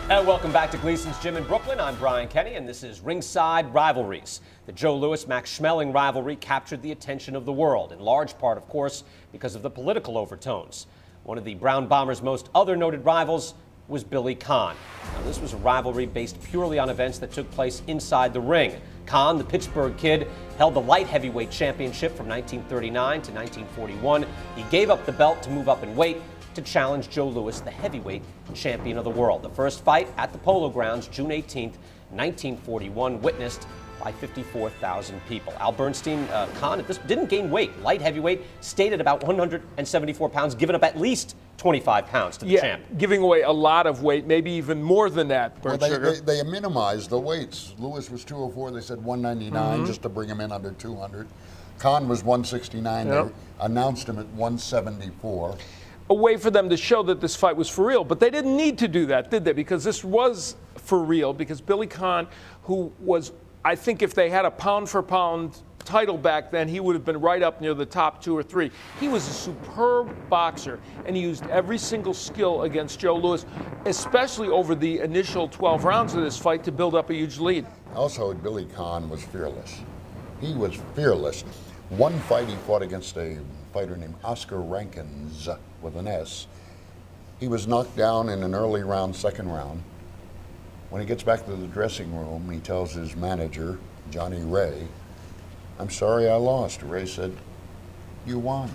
And welcome back to Gleason's Gym in Brooklyn. I'm Brian Kenny, and this is Ringside Rivalries. The Joe Louis-Max Schmeling rivalry captured the attention of the world, in large part, of course, because of the political overtones. One of the Brown Bombers' most other noted rivals was Billy Conn. Now, this was a rivalry based purely on events that took place inside the ring. Conn, the Pittsburgh Kid, held the light heavyweight championship from 1939 to 1941. He gave up the belt to move up in weight to challenge Joe Louis, the heavyweight champion of the world. The first fight at the Polo Grounds, June 18th, 1941, witnessed by 54,000 people. Al Bernstein, Conn, at this didn't gain weight. Light heavyweight stayed at about 174 pounds, giving up at least 25 pounds to the champ. Giving away a lot of weight, maybe even more than that, Bert Sugar. They minimized the weights. Lewis was 204, they said 199 just to bring him in under 200. Conn was 169, they announced him at 174. A way for them to show that this fight was for real, but they didn't need to do that, did they? Because this was for real, because Billy Conn, who was, I think if they had a pound-for-pound title back then, he would have been right up near the top 2 or 3. He was a superb boxer, and he used every single skill against Joe Louis, especially over the initial 12 rounds of this fight to build up a huge lead. Also, Billy Conn was fearless. He was fearless. One fight he fought against a fighter named Oscar Rankins with an S. He was knocked down in an early round, second round. When he gets back to the dressing room, he tells his manager, Johnny Ray, "I'm sorry I lost." Ray said, "You won.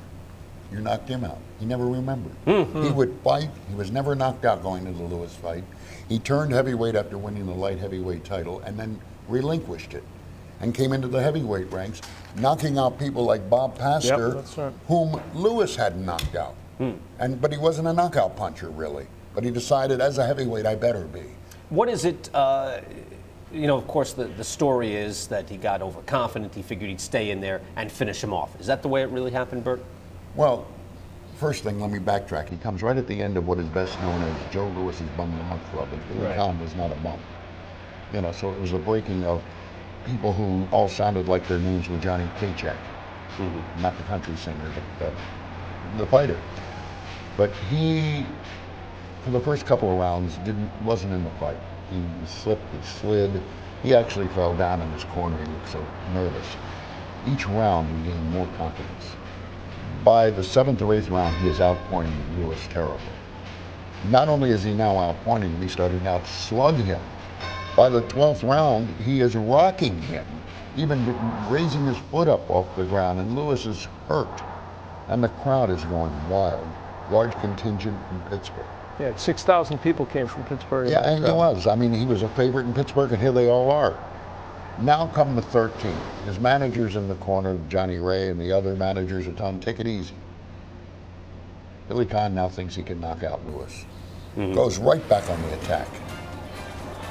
You knocked him out." He never remembered. He would fight. He was never knocked out going into the Louis fight. He turned heavyweight after winning the light heavyweight title and then relinquished it and came into the heavyweight ranks, knocking out people like Bob Pastor, whom Louis had knocked out. But he wasn't a knockout puncher, really. But he decided, as a heavyweight, I better be. What is it, you know, of course, the story is that he got overconfident. He figured he'd stay in there and finish him off. Is that the way it really happened, Bert? Well, first thing, let me backtrack. He comes right at the end of what is best known as Joe Louis's Bum the Month Club, and Billy Conn was not a bum. You know, so it was a breaking of people who all sounded like their names were Johnny Paycheck, not the country singer, but the fighter. But he, for the first couple of rounds, wasn't in the fight. He slipped, he slid. He actually fell down in his corner. He looked so nervous. Each round, he gained more confidence. By the 7th or 8th round, he is outpointing Louis terribly. Not only is he now outpointing him, he's starting out to slug him. By the 12th round, he is rocking him, even raising his foot up off the ground, and Louis is hurt. And the crowd is going wild. Large contingent from Pittsburgh. Yeah, 6,000 people came from Pittsburgh. Yeah, and he was. I mean, he was a favorite in Pittsburgh, and here they all are. Now come the 13th. His manager's in the corner, Johnny Ray, and the other managers are telling him, take it easy. Billy Conn now thinks he can knock out Louis. Goes right back on the attack.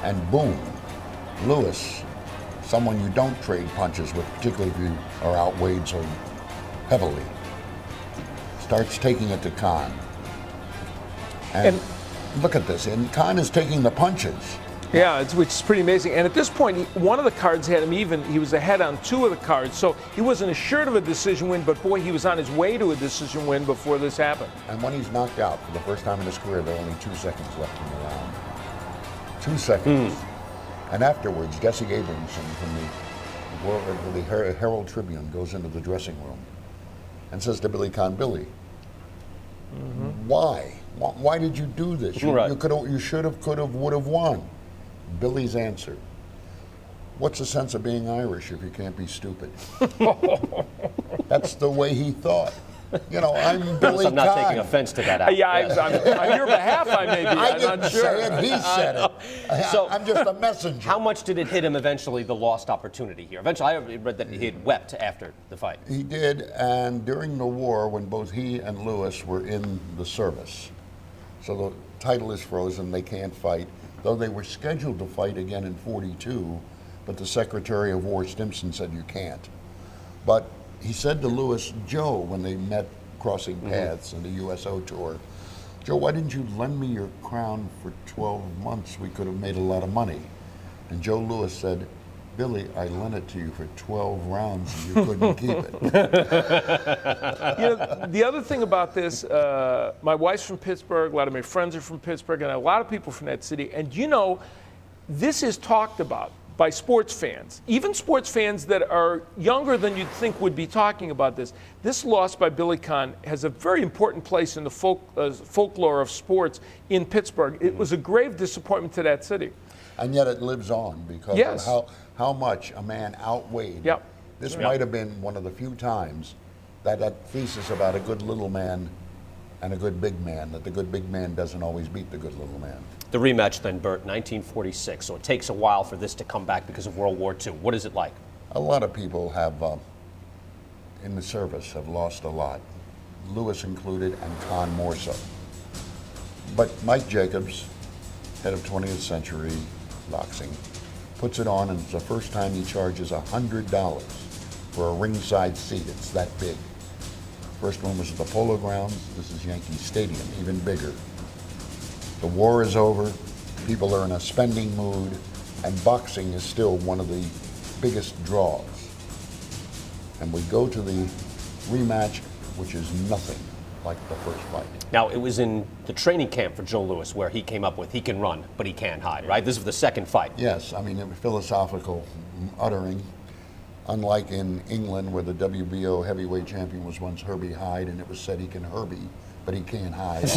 And boom, Louis, someone you don't trade punches with, particularly if you are outweighed so heavily, starts taking it to Conn. And look at this, and Conn is taking the punches. Yeah, which is pretty amazing. And at this point, one of the cards had him even. He was ahead on 2 of the cards, so he wasn't assured of a decision win, but boy, he was on his way to a decision win before this happened. And when he's knocked out for the first time in his career, there are only 2 seconds left in the round. 2 seconds. And afterwards, Jesse Abramson from the Herald Tribune goes into the dressing room and says to Billy Conn, "Billy, why? Why did you do this? You should have, could have, would have won." Billy's answer: "What's the sense of being Irish if you can't be stupid?" That's the way he thought. You know, I'm Billy Conn. I'm not taking offense to that. Yeah, on your behalf, I may be. I I'm didn't not sure. say it, he said it. So, I'm just a messenger. How much did it hit him eventually, the lost opportunity here? Eventually, I read that he had wept after the fight. He did, and during the war, when both he and Louis were in the service, so the title is frozen, they can't fight, though they were scheduled to fight again in '42, but the Secretary of War, Stimson, said you can't. But he said to Louis, Joe, when they met crossing paths in the USO tour, "Joe, why didn't you lend me your crown for 12 months? We could have made a lot of money." And Joe Louis said, "Billy, I lent it to you for 12 rounds and you couldn't keep it." You know, the other thing about this, my wife's from Pittsburgh, a lot of my friends are from Pittsburgh, and a lot of people from that city. And you know, this is talked about by sports fans, even sports fans that are younger than you'd think would be talking about this. This loss by Billy Conn has a very important place in the folklore of sports in Pittsburgh. It was a grave disappointment to that city. And yet it lives on because of how much a man outweighed. This might have been one of the few times that thesis about a good little man and a good big man, that the good big man doesn't always beat the good little man. The rematch then, Bert, 1946. So it takes a while for this to come back because of World War II. What is it like? A lot of people have, in the service, have lost a lot. Louis included, and Conn more so. But Mike Jacobs, head of 20th Century Boxing, puts it on, and it's the first time he charges $100 for a ringside seat. It's that big. First one was at the Polo Grounds. This is Yankee Stadium, even bigger. The war is over. People are in a spending mood, and boxing is still one of the biggest draws. And we go to the rematch, which is nothing like the first fight. Now, it was in the training camp for Joe Louis where he came up with he can run, but he can't hide, right? This is the second fight. Yes, I mean, it was philosophical uttering. Unlike in England, where the WBO heavyweight champion was once Herbie Hyde, and it was said he can Herbie, but he can't hide.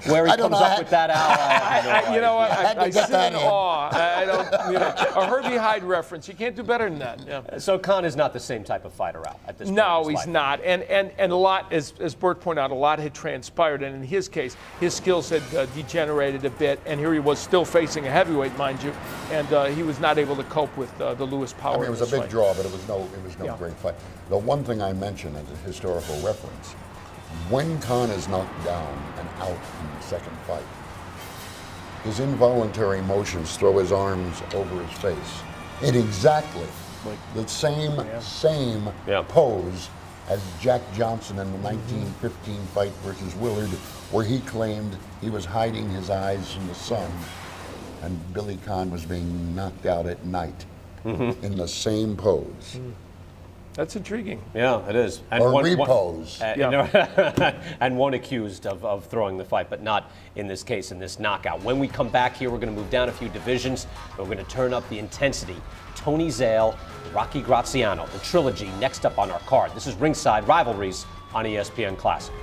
Where he comes up with that out, you know what? I get sit that in in. awe. I don't, you know, a Herbie Hyde reference. You can't do better than that. Yeah. So Conn is not the same type of fighter out at this point. No, in his he's life. not. And a lot, as Bert pointed out, a lot had transpired. And in his case, his skills had degenerated a bit. And here he was still facing a heavyweight, mind you. And he was not able to cope with the Louis power. I mean, it was a big draw, but it was no Yeah. great fight. The one thing I mentioned as a historical reference, when Conn is knocked down and out in the second fight, his involuntary motions throw his arms over his face in exactly the same pose as Jack Johnson in the 1915 fight versus Willard, where he claimed he was hiding his eyes from the sun, and Billy Conn was being knocked out at night in the same pose. That's intriguing. Yeah, it is. And Or repose. And one accused of throwing the fight, but not in this case, in this knockout. When we come back here, we're going to move down a few divisions, and we're going to turn up the intensity. Tony Zale, Rocky Graziano, the trilogy next up on our card. This is Ringside Rivalries on ESPN Classic.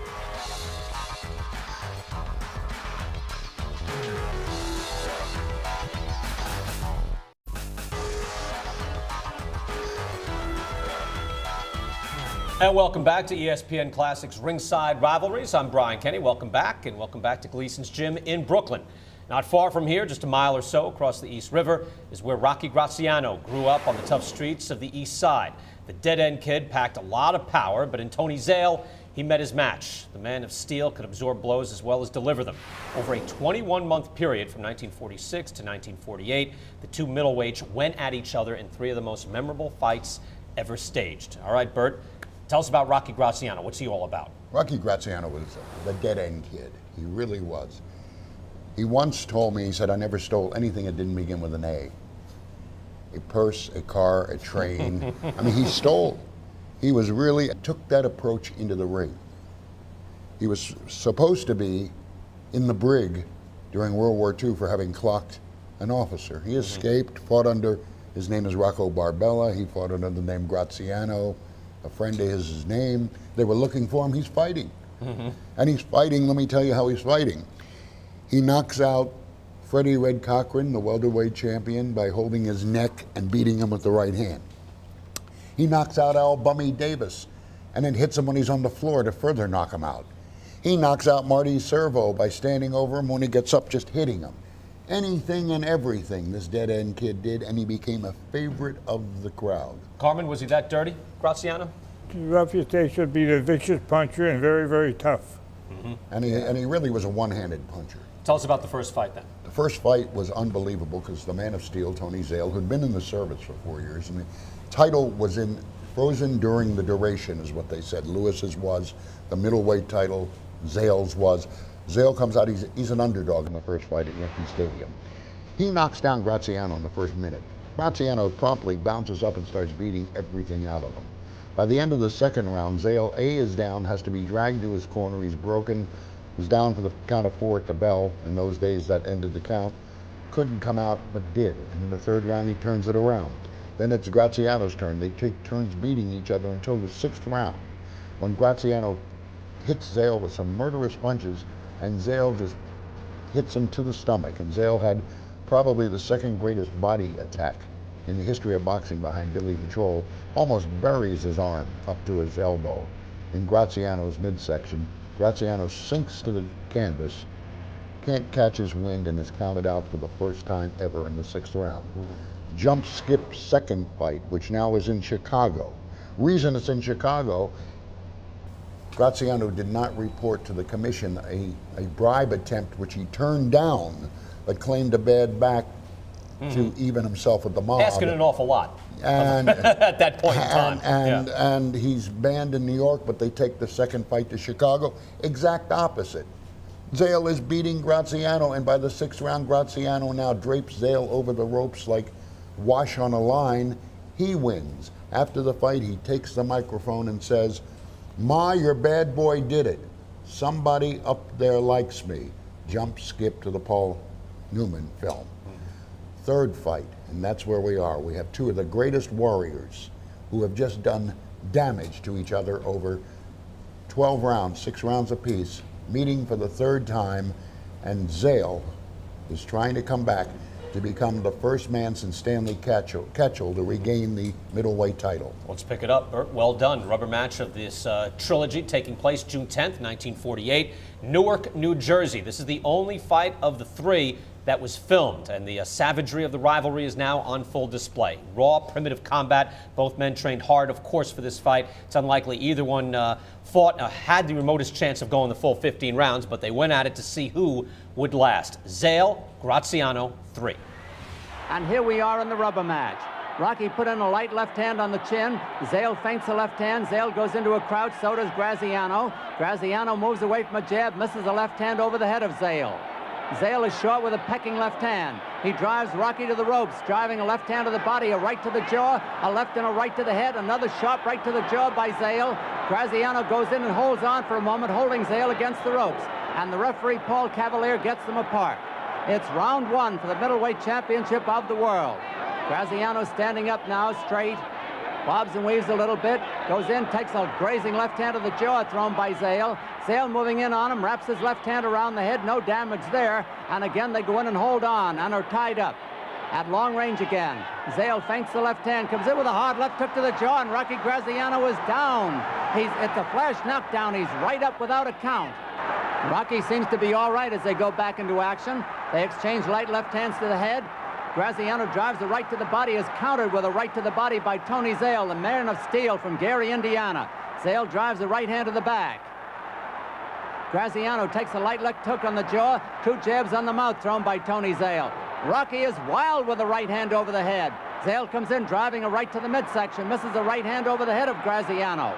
And welcome back to ESPN Classic's Ringside Rivalries. I'm Brian Kenny. Welcome back, and welcome back to Gleason's Gym in Brooklyn. Not far from here, just a mile or so across the East River, is where Rocky Graziano grew up on the tough streets of the East Side. The dead-end kid packed a lot of power, but in Tony Zale, he met his match. The man of steel could absorb blows as well as deliver them. Over a 21-month period from 1946 to 1948, the two middleweights went at each other in three of the most memorable fights ever staged. All right, Bert, tell us about Rocky Graziano. What's he all about? Rocky Graziano was the dead-end kid. He really was. He once told me, he said, I never stole anything that didn't begin with an A. A purse, a car, a train. I mean, he stole. He was really, took that approach into the ring. He was supposed to be in the brig during World War II for having clocked an officer. He escaped, fought under, his name is Rocco Barbella. He fought under the name Graziano. A friend of his name. They were looking for him. He's fighting. And he's fighting, let me tell you how he's fighting. He knocks out Freddie Red Cochran, the welterweight champion, by holding his neck and beating him with the right hand. He knocks out Al Bummy Davis and then hits him when he's on the floor to further knock him out. He knocks out Marty Servo by standing over him when he gets up, just hitting him. Anything and everything this dead-end kid did, and he became a favorite of the crowd. Carmen, was he that dirty, Graziano? Reputation should be the vicious puncher and very, very tough. And he really was a one-handed puncher. Tell us about the first fight then. The first fight was unbelievable because the man of steel, Tony Zale, who'd been in the service for 4 years, and the title was frozen during the duration, is what they said. Lewis's was, the middleweight title, Zale's was. Zale comes out, he's an underdog in the first fight at Yankee Stadium. He knocks down Graziano in the first minute. Graziano promptly bounces up and starts beating everything out of him. By the end of the second round, Zale A is down, has to be dragged to his corner, he's broken, was down for the count of 4 at the bell. In those days, that ended the count. Couldn't come out, but did. And in the third round, he turns it around. Then it's Graziano's turn. They take turns beating each other until the 6th round, when Graziano hits Zale with some murderous punches, and Zale just hits him to the stomach. And Zale had probably the second greatest body attack in the history of boxing behind Billy the Troll. Almost buries his arm up to his elbow. in Graziano's midsection. Graziano sinks to the canvas, can't catch his wind, and is counted out for the first time ever in the 6th round. Jump skip second fight, which now is in Chicago. Reason it's in Chicago, Graziano did not report to the commission a bribe attempt which he turned down, but claimed a bad back to even himself with the mob. Asking an awful lot. And at that point in time. And he's banned in New York, but they take the second fight to Chicago. Exact opposite. Zale is beating Graziano, and by the 6th round, Graziano now drapes Zale over the ropes like wash on a line. He wins. After the fight, he takes the microphone and says, "Ma, your bad boy did it. Somebody up there likes me." Jump skip to the Paul Newman film. Third fight, and that's where we are. We have two of the greatest warriors who have just done damage to each other over 12 rounds, 6 rounds apiece, meeting for the third time, and Zale is trying to come back to become the first man since Stanley Ketchel to regain the middleweight title. Let's pick it up, Bert. Well done. Rubber match of this trilogy taking place June 10th, 1948, Newark, New Jersey. This is the only fight of the 3 that was filmed, and the savagery of the rivalry is now on full display. Raw, primitive combat. Both men trained hard, of course, for this fight. It's unlikely either one had the remotest chance of going the full 15 rounds, but they went at it to see who would last. Zale, Graziano, 3. And here we are in the rubber match. Rocky put in a light left hand on the chin. Zale feints the left hand. Zale goes into a crouch, so does Graziano. Graziano moves away from a jab, misses a left hand over the head of Zale. Zale is short with a pecking left hand. He drives Rocky to the ropes, driving a left hand to the body, a right to the jaw, a left and a right to the head, another sharp right to the jaw by Zale. Graziano goes in and holds on for a moment, holding Zale against the ropes. And the referee, Paul Cavalier, gets them apart. It's round 1 for the middleweight championship of the world. Graziano standing up now, straight, bobs and weaves a little bit, goes in, takes a grazing left hand to the jaw thrown by Zale. Zale moving in on him, wraps his left hand around the head, no damage there. And again, they go in and hold on and are tied up. At long range again, Zale feints the left hand, comes in with a hard left hook to the jaw, and Rocky Graziano is down. It's a flash knockdown. He's right up without a count. Rocky seems to be all right as they go back into action. They exchange light left hands to the head. Graziano drives the right to the body, is countered with a right to the body by Tony Zale, the man of steel from Gary, Indiana. Zale drives the right hand to the back. Graziano takes a light left hook on the jaw, 2 jabs on the mouth thrown by Tony Zale. Rocky is wild with a right hand over the head. Zale comes in driving a right to the midsection, misses a right hand over the head of Graziano.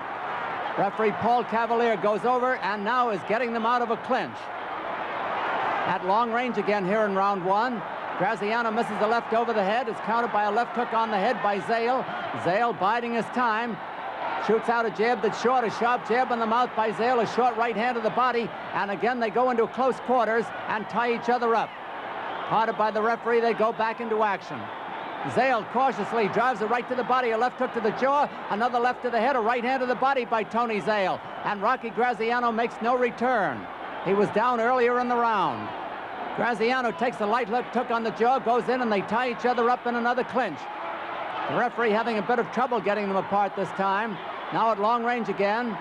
Referee Paul Cavalier goes over and now is getting them out of a clinch. At long range again here in round 1. Graziano misses a left over the head, is countered by a left hook on the head by Zale. Zale biding his time, shoots out a jab that's short, a sharp jab on the mouth by Zale, a short right hand to the body, and again they go into close quarters and tie each other up. Parted by the referee, they go back into action. Zale cautiously drives a right to the body, a left hook to the jaw, another left to the head, a right hand to the body by Tony Zale, and Rocky Graziano makes no return. He was down earlier in the round. Graziano takes a light left hook on the jaw, goes in, and they tie each other up in another clinch. The referee having a bit of trouble getting them apart this time. Now at long range again.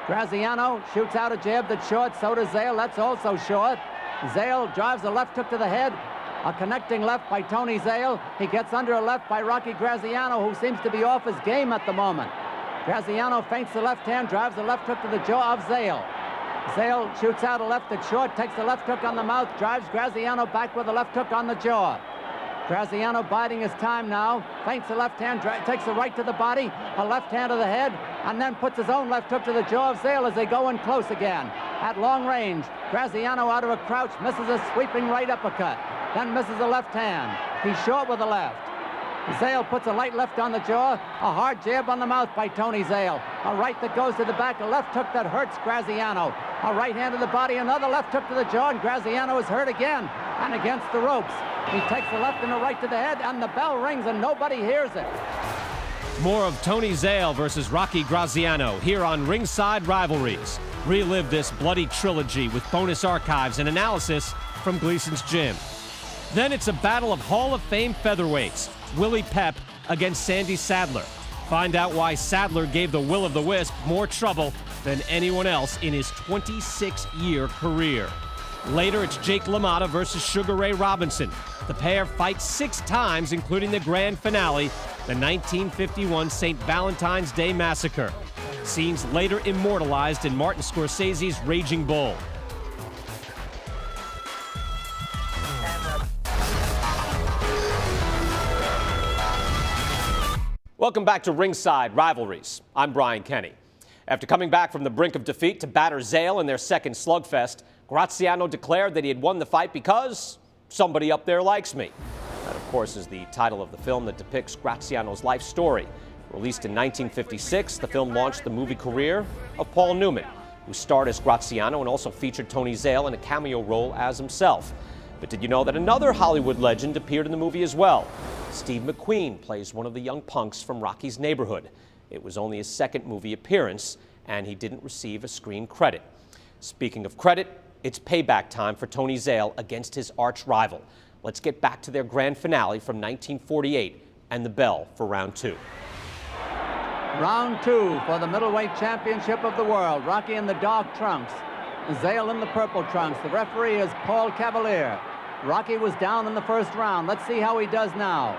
Graziano shoots out a jab that's short, so does Zale, that's also short. Zale drives a left hook to the head, a connecting left by Tony Zale. He gets under a left by Rocky Graziano, who seems to be off his game at the moment. Graziano feints the left hand, drives a left hook to the jaw of Zale. Zale shoots out a left that's short, takes the left hook on the mouth, drives Graziano back with a left hook on the jaw. Graziano biding his time now, feints the left hand, takes the right to the body, a left hand to the head, and then puts his own left hook to the jaw of Zale as they go in close again. At long range, Graziano out of a crouch misses a sweeping right uppercut, then misses a left hand. He's short with the left. Zale puts a light left on the jaw, a hard jab on the mouth by Tony Zale, a right that goes to the back, a left hook that hurts Graziano, a right hand to the body, another left hook to the jaw, and Graziano is hurt again and against the ropes. He takes the left and the right to the head, and the bell rings and nobody hears it. More of Tony Zale versus Rocky Graziano here on Ringside Rivalries. Relive this bloody trilogy with bonus archives and analysis from Gleason's Gym. Then it's a battle of Hall of Fame featherweights. Willie Pep against Sandy Sadler. Find out why Sadler gave the Will of the Wisp more trouble than anyone else in his 26-year career. Later, it's Jake LaMotta versus Sugar Ray Robinson. The pair fight 6 times, including the grand finale, the 1951 St. Valentine's Day Massacre. Scenes later immortalized in Martin Scorsese's Raging Bull. Welcome back to Ringside Rivalries. I'm Brian Kenny. After coming back from the brink of defeat to batter Zale in their second slugfest, Graziano declared that he had won the fight because somebody up there likes me. That, of course, is the title of the film that depicts Graziano's life story. Released in 1956, the film launched the movie career of Paul Newman, who starred as Graziano and also featured Tony Zale in a cameo role as himself. But did you know that another Hollywood legend appeared in the movie as well? Steve McQueen plays one of the young punks from Rocky's neighborhood. It was only his second movie appearance, and he didn't receive a screen credit. Speaking of credit, it's payback time for Tony Zale against his arch rival. Let's get back to their grand finale from 1948 and the bell for round 2. Round 2 for the middleweight championship of the world. Rocky in the dark trunks, Zale in the purple trunks. The referee is Paul Cavalier. Rocky was down in the first round. Let's see how he does now.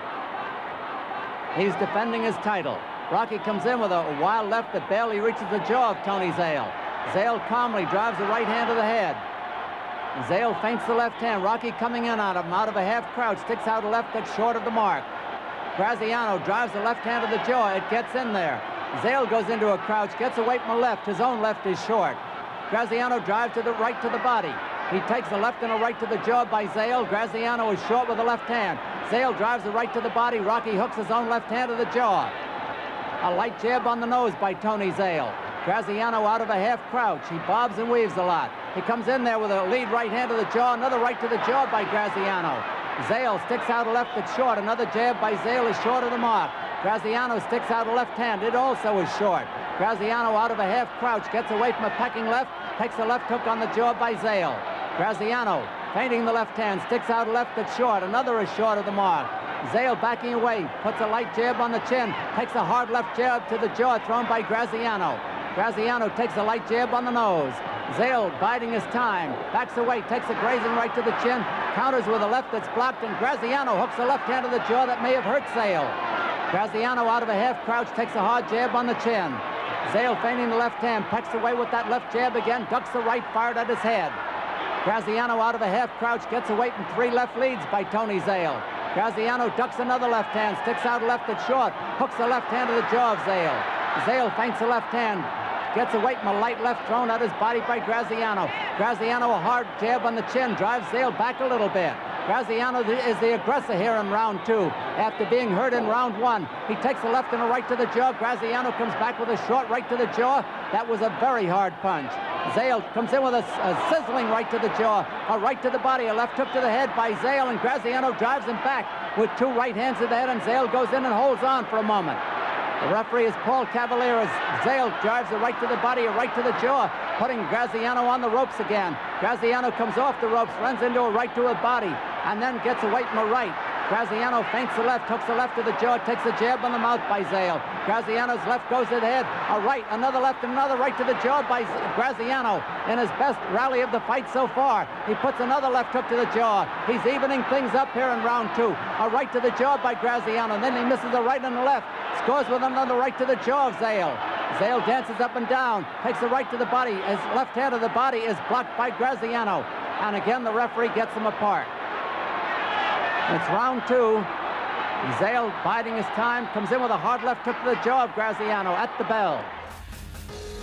He's defending his title. Rocky comes in with a wild left that barely reaches the jaw of Tony Zale. Zale calmly drives the right hand to the head. Zale feints the left hand. Rocky coming in on him out of a half crouch, sticks out a left that's short of the mark. Graziano drives the left hand to the jaw. It gets in there. Zale goes into a crouch, gets away from the left. His own left is short. Graziano drives to the right to the body. He takes a left and a right to the jaw by Zale. Graziano is short with the left hand. Zale drives the right to the body. Rocky hooks his own left hand to the jaw. A light jab on the nose by Tony Zale. Graziano out of a half crouch. He bobs and weaves a lot. He comes in there with a lead right hand to the jaw. Another right to the jaw by Graziano. Zale sticks out a left that's short. Another jab by Zale is short of the mark. Graziano sticks out a left hand. It also is short. Graziano out of a half crouch, gets away from a pecking left, takes a left hook on the jaw by Zale. Graziano feinting the left hand, sticks out a left that's short. Another is short of the mark. Zale backing away, puts a light jab on the chin, takes a hard left jab to the jaw thrown by Graziano. Graziano takes a light jab on the nose. Zale biding his time, backs away, takes a grazing right to the chin, counters with a left that's blocked, and Graziano hooks a left hand to the jaw that may have hurt Zale. Graziano out of a half crouch takes a hard jab on the chin. Zale feigning the left hand, pecks away with that left jab again, ducks the right, fired at his head. Graziano out of a half crouch gets away from 3 left leads by Tony Zale. Graziano ducks another left hand, sticks out a left that's short, hooks the left hand to the jaw of Zale. Zale feints the left hand, gets away from a light left thrown at his body by Graziano. Graziano a hard jab on the chin, drives Zale back a little bit. Graziano is the aggressor here in round 2. After being hurt in round 1, he takes a left and a right to the jaw. Graziano comes back with a short right to the jaw. That was a very hard punch. Zale comes in with a sizzling right to the jaw, a right to the body, a left hook to the head by Zale, and Graziano drives him back with 2 right hands to the head, and Zale goes in and holds on for a moment. The referee is Paul Cavalier as Zale drives a right to the body, a right to the jaw, putting Graziano on the ropes again. Graziano comes off the ropes, runs into a right to the body, and then gets away from a right. Graziano feints the left, hooks the left to the jaw, takes a jab on the mouth by Zale. Graziano's left goes to the head, a right, another left, and another right to the jaw by Graziano in his best rally of the fight so far. He puts another left hook to the jaw. He's evening things up here in round 2. A right to the jaw by Graziano, and then he misses a right and a left. Scores with another right to the jaw of Zale. Zale dances up and down, takes a right to the body. His left hand of the body is blocked by Graziano. And again, the referee gets them apart. It's round 2. Zale biding his time, comes in with a hard left hook to the jaw of Graziano at the bell.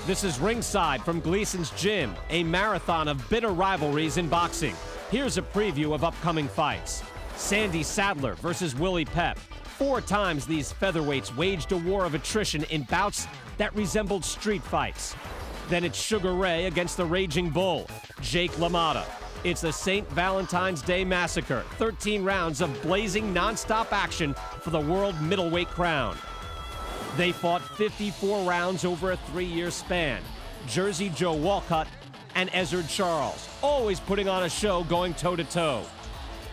This is Ringside from Gleason's Gym, a marathon of bitter rivalries in boxing. Here's a preview of upcoming fights. Sandy Sadler versus Willie Pep. 4 times these featherweights waged a war of attrition in bouts that resembled street fights. Then it's Sugar Ray against the Raging Bull, Jake LaMotta. It's the St. Valentine's Day Massacre, 13 rounds of blazing non-stop action for the world middleweight crown. They fought 54 rounds over a 3-year span. Jersey Joe Walcott and Ezzard Charles, always putting on a show going toe-to-toe.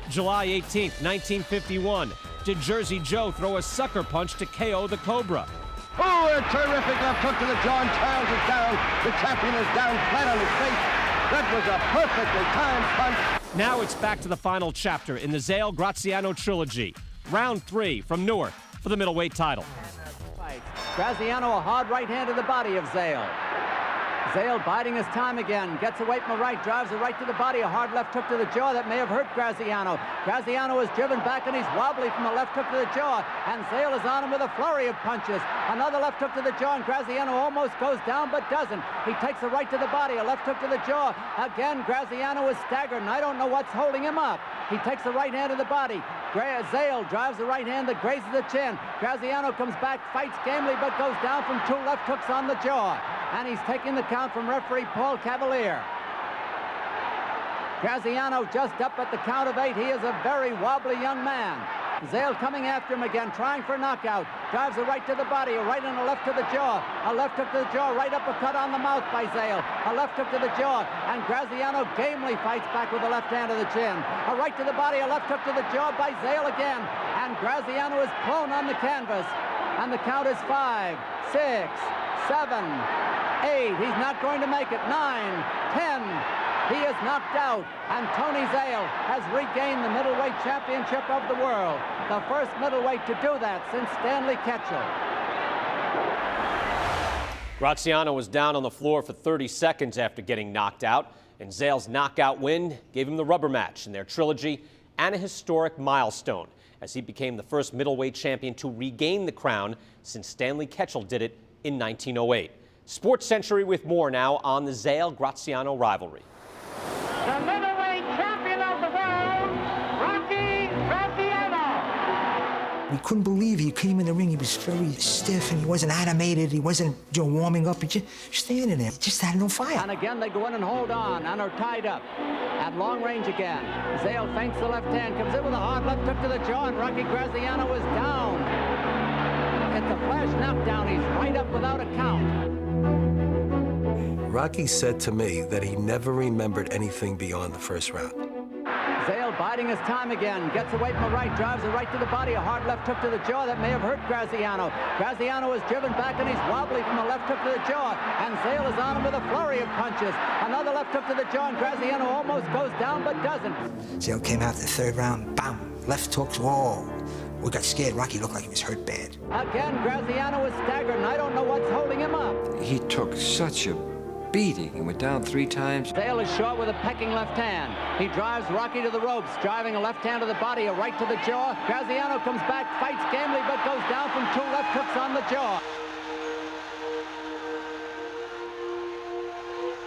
July 18th, 1951, did Jersey Joe throw a sucker punch to KO the Cobra? Oh, a terrific left hook to the jaw, and Charles is down. The champion is down flat on his face. That was a perfectly timed punch. Now it's back to the final chapter in the Zale Graziano trilogy. Round 3 from Newark for the middleweight title. Graziano, a hard right hand to the body of Zale. Zale biding his time again, gets away from the right, drives a right to the body, a hard left hook to the jaw that may have hurt Graziano. Graziano is driven back and he's wobbly from the left hook to the jaw, and Zale is on him with a flurry of punches. Another left hook to the jaw, and Graziano almost goes down but doesn't. He takes a right to the body, a left hook to the jaw. Again, Graziano is staggered, and I don't know what's holding him up. He takes the right hand to the body. Zale drives the right hand that grazes the chin. Graziano comes back, fights gamely, but goes down from 2 left hooks on the jaw. And he's taking the count from referee Paul Cavalier. Graziano just up at the count of 8. He is a very wobbly young man. Zale coming after him again, trying for a knockout. Drives a right to the body, a right and a left to the jaw. A left hook to the jaw, right uppercut on the mouth by Zale. A left hook to the jaw, and Graziano gamely fights back with the left hand to the chin. A right to the body, a left hook to the jaw by Zale again. And Graziano is prone on the canvas. And the count is 5, 6, 7, 8. He's not going to make it. 9, 10. He is knocked out, and Tony Zale has regained the middleweight championship of the world. The first middleweight to do that since Stanley Ketchel. Graziano was down on the floor for 30 seconds after getting knocked out, and Zale's knockout win gave him the rubber match in their trilogy and a historic milestone, as he became the first middleweight champion to regain the crown since Stanley Ketchel did it in 1908. Sports Century with more now on the Zale Graziano rivalry. The middleweight champion of the world, Rocky Graziano. We couldn't believe he came in the ring. He was very stiff and he wasn't animated. He wasn't warming up. He just standing there. He just had no fire. And again, they go in and hold on and are tied up. At long range again. Zale feints the left hand, comes in with a hard left hook to the jaw, and Rocky Graziano is down. It's a flash knockdown. He's right up without a count. Rocky said to me that he never remembered anything beyond the first round. Zale biding his time again, gets away from the right, drives a right to the body, a hard left hook to the jaw that may have hurt Graziano. Graziano is driven back and he's wobbly from the left hook to the jaw, and Zale is on him with a flurry of punches. Another left hook to the jaw, and Graziano almost goes down but doesn't. Zale came out the 3rd round, bam, left hooks, whoa. We got scared. Rocky looked like he was hurt bad. Again, Graziano is staggered, and I don't know what's holding him up. He took such a beating and went down 3 times. Zale is short with a pecking left hand. He drives Rocky to the ropes, driving a left hand to the body, a right to the jaw. Graziano comes back, fights gamely, but goes down from 2 left hooks on the jaw.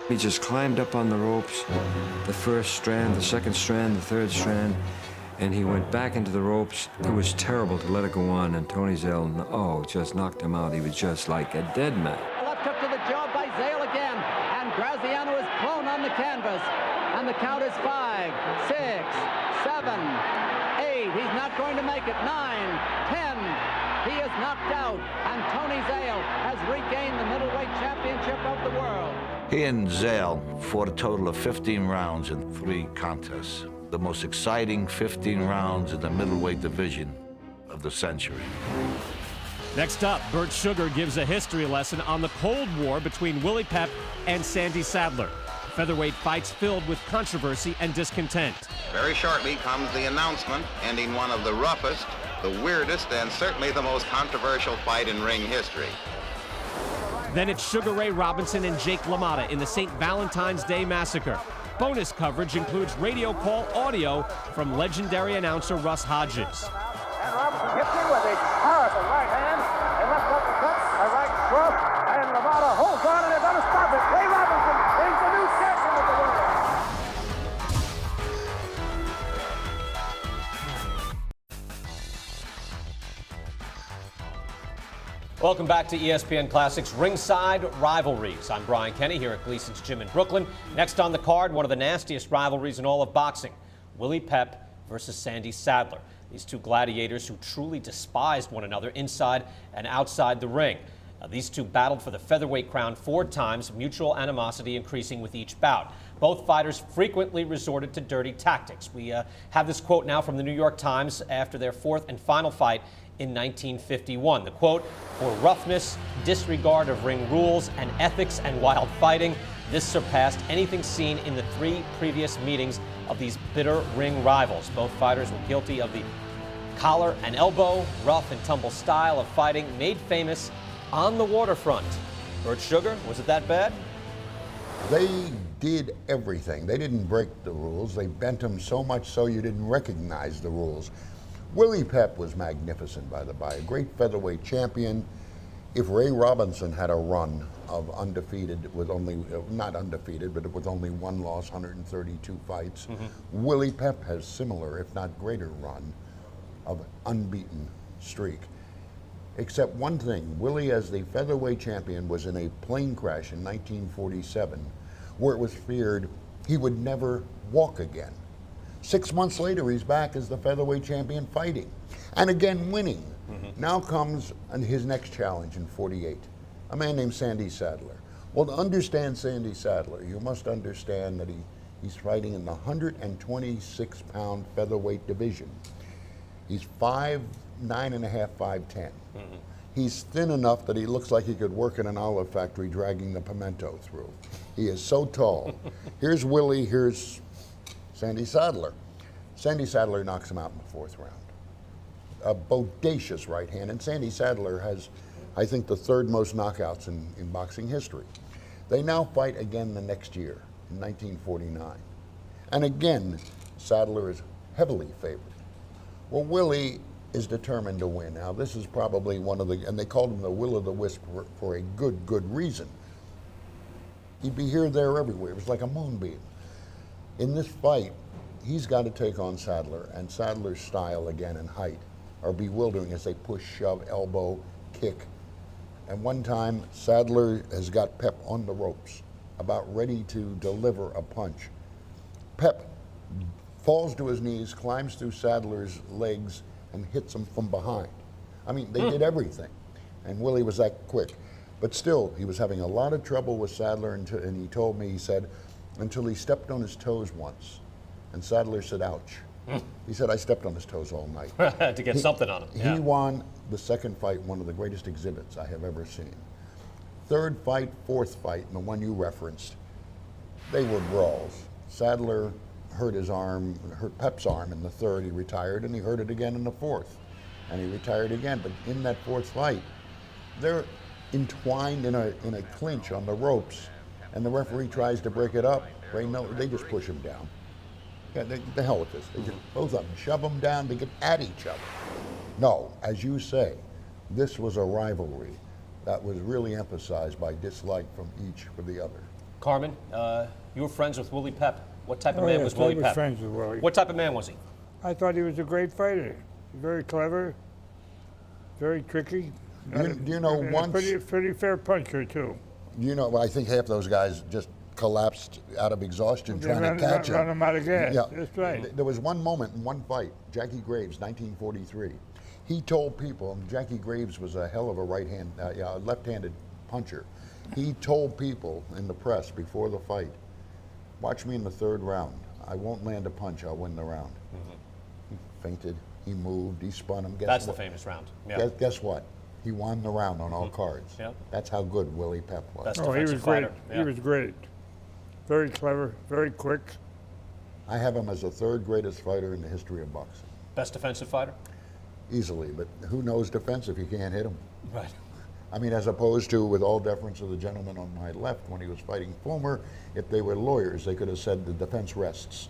He just climbed up on the ropes, the 1st strand, the 2nd strand, the 3rd strand, and he went back into the ropes. It was terrible to let it go on, and Tony Zale, just knocked him out. He was just like a dead man. A left hook to the jaw by Zale again, and Graziano is prone on the canvas. And the count is 5, 6, 7, 8. He's not going to make it. 9, 10. He is knocked out, and Tony Zale has regained the middleweight championship of the world. He and Zale fought a total of 15 rounds in 3 contests. The most exciting 15 rounds in the middleweight division of the century. Next up, Bert Sugar gives a history lesson on the Cold War between Willie Pep and Sandy Sadler. Featherweight fights filled with controversy and discontent. Very shortly comes the announcement ending one of the roughest, the weirdest, and certainly the most controversial fight in ring history. Then it's Sugar Ray Robinson and Jake LaMotta in the St. Valentine's Day Massacre. Bonus coverage includes radio call audio from legendary announcer Russ Hodges. And Robinson hits him with a powerful right hand, a left uppercut, a right cross, and LaMotta holds on and they're going to stop it. Ray Robinson is the new champion of the world. Welcome back to ESPN Classics Ringside Rivalries. I'm Brian Kenny here at Gleason's Gym in Brooklyn. Next on the card, one of the nastiest rivalries in all of boxing, Willie Pep versus Sandy Sadler. These 2 gladiators who truly despised one another inside and outside the ring. These two battled for the featherweight crown 4 times, mutual animosity increasing with each bout. Both fighters frequently resorted to dirty tactics. We have this quote now from the New York Times after their 4th and final fight in 1951. The quote, "For roughness, disregard of ring rules, and ethics and wild fighting, this surpassed anything seen in the 3 previous meetings of these bitter ring rivals." Both fighters were guilty of the collar and elbow, rough and tumble style of fighting made famous on the waterfront. Bert Sugar, was it that bad? They did everything. They didn't break the rules. They bent them so much so you didn't recognize the rules. Willie Pep was magnificent, by the by, a great featherweight champion. If Ray Robinson had a run of undefeated, with only, not undefeated, but with only 1 loss, 132 fights, Willie Pep has similar, if not greater run of unbeaten streak. Except one thing, Willie as the featherweight champion was in a plane crash in 1947 where it was feared he would never walk again. 6 months later, he's back as the featherweight champion fighting and again winning. Now comes his next challenge in 48, a man named Sandy Sadler. Well, to understand Sandy Sadler, you must understand that he's fighting in the 126-pound featherweight division. He's 5'9½", 5'10". He's thin enough that he looks like he could work in an olive factory dragging the pimento through. He is so tall. Here's Willie, here's Sandy Sadler. Sandy Sadler knocks him out in the 4th round. A bodacious right hand, and Sandy Sadler has, I think, the 3rd most knockouts in boxing history. They now fight again the next year, in 1949. And again, Sadler is heavily favored. Well, Willie is determined to win. Now, this is probably one of the, and they called him the Will-o'-the-Wisp for a good reason. He'd be here, there, everywhere. It was like a moonbeam. In this fight, he's got to take on Sadler, and Sadler's style again and height are bewildering as they push, shove, elbow, kick. And one time, Sadler has got Pep on the ropes, about ready to deliver a punch. Pep falls to his knees, climbs through Sadler's legs, and hits him from behind. I mean, they did everything, and Willie was that quick. But still, he was having a lot of trouble with Sadler, and he told me, he said, until he stepped on his toes once. And Sadler said, ouch. He said, I stepped on his toes all night. To get something on him. He won the 2nd fight, one of the greatest exhibits I have ever seen. 3rd fight, 4th fight, and the one you referenced, they were brawls. Sadler hurt his arm, hurt Pep's arm in the 3rd, he retired, and he hurt it again in the 4th. And he retired again, but in that 4th fight, they're entwined in a clinch on the ropes, and the referee tries to break it up. Ray Miller, they just push him down. Yeah, the hell with this. They just, both of them, shove them down to get at each other. No, as you say, this was a rivalry that was really emphasized by dislike from each for the other. Carmen, you were friends with Willie Pep. What type of man was Willie Pep? I was friends with Willie. What type of man was he? I thought he was a great fighter. Very clever, very tricky. Do you know once? Pretty fair puncher, too. You know, I think half those guys just collapsed out of exhaustion trying to catch him. Run him out of gas. Yeah. That's right. There was one moment in one fight, Jackie Graves, 1943. He told people, Jackie Graves was a hell of a left-handed puncher. He told people in the press before the fight, watch me in the 3rd round. I won't land a punch, I'll win the round. He fainted, he moved, he spun him. That's the famous round. Yeah. Guess what? He won the round on all cards. Yep. That's how good Willie Pep was. Best he was defensive great. fighter. Yeah. He was great. Very clever, very quick. I have him as the 3rd greatest fighter in the history of boxing. Best defensive fighter? Easily, but who knows defense if you can't hit him? Right. I mean, as opposed to, with all deference to the gentleman on my left, when he was fighting Fulmer, if they were lawyers, they could have said the defense rests.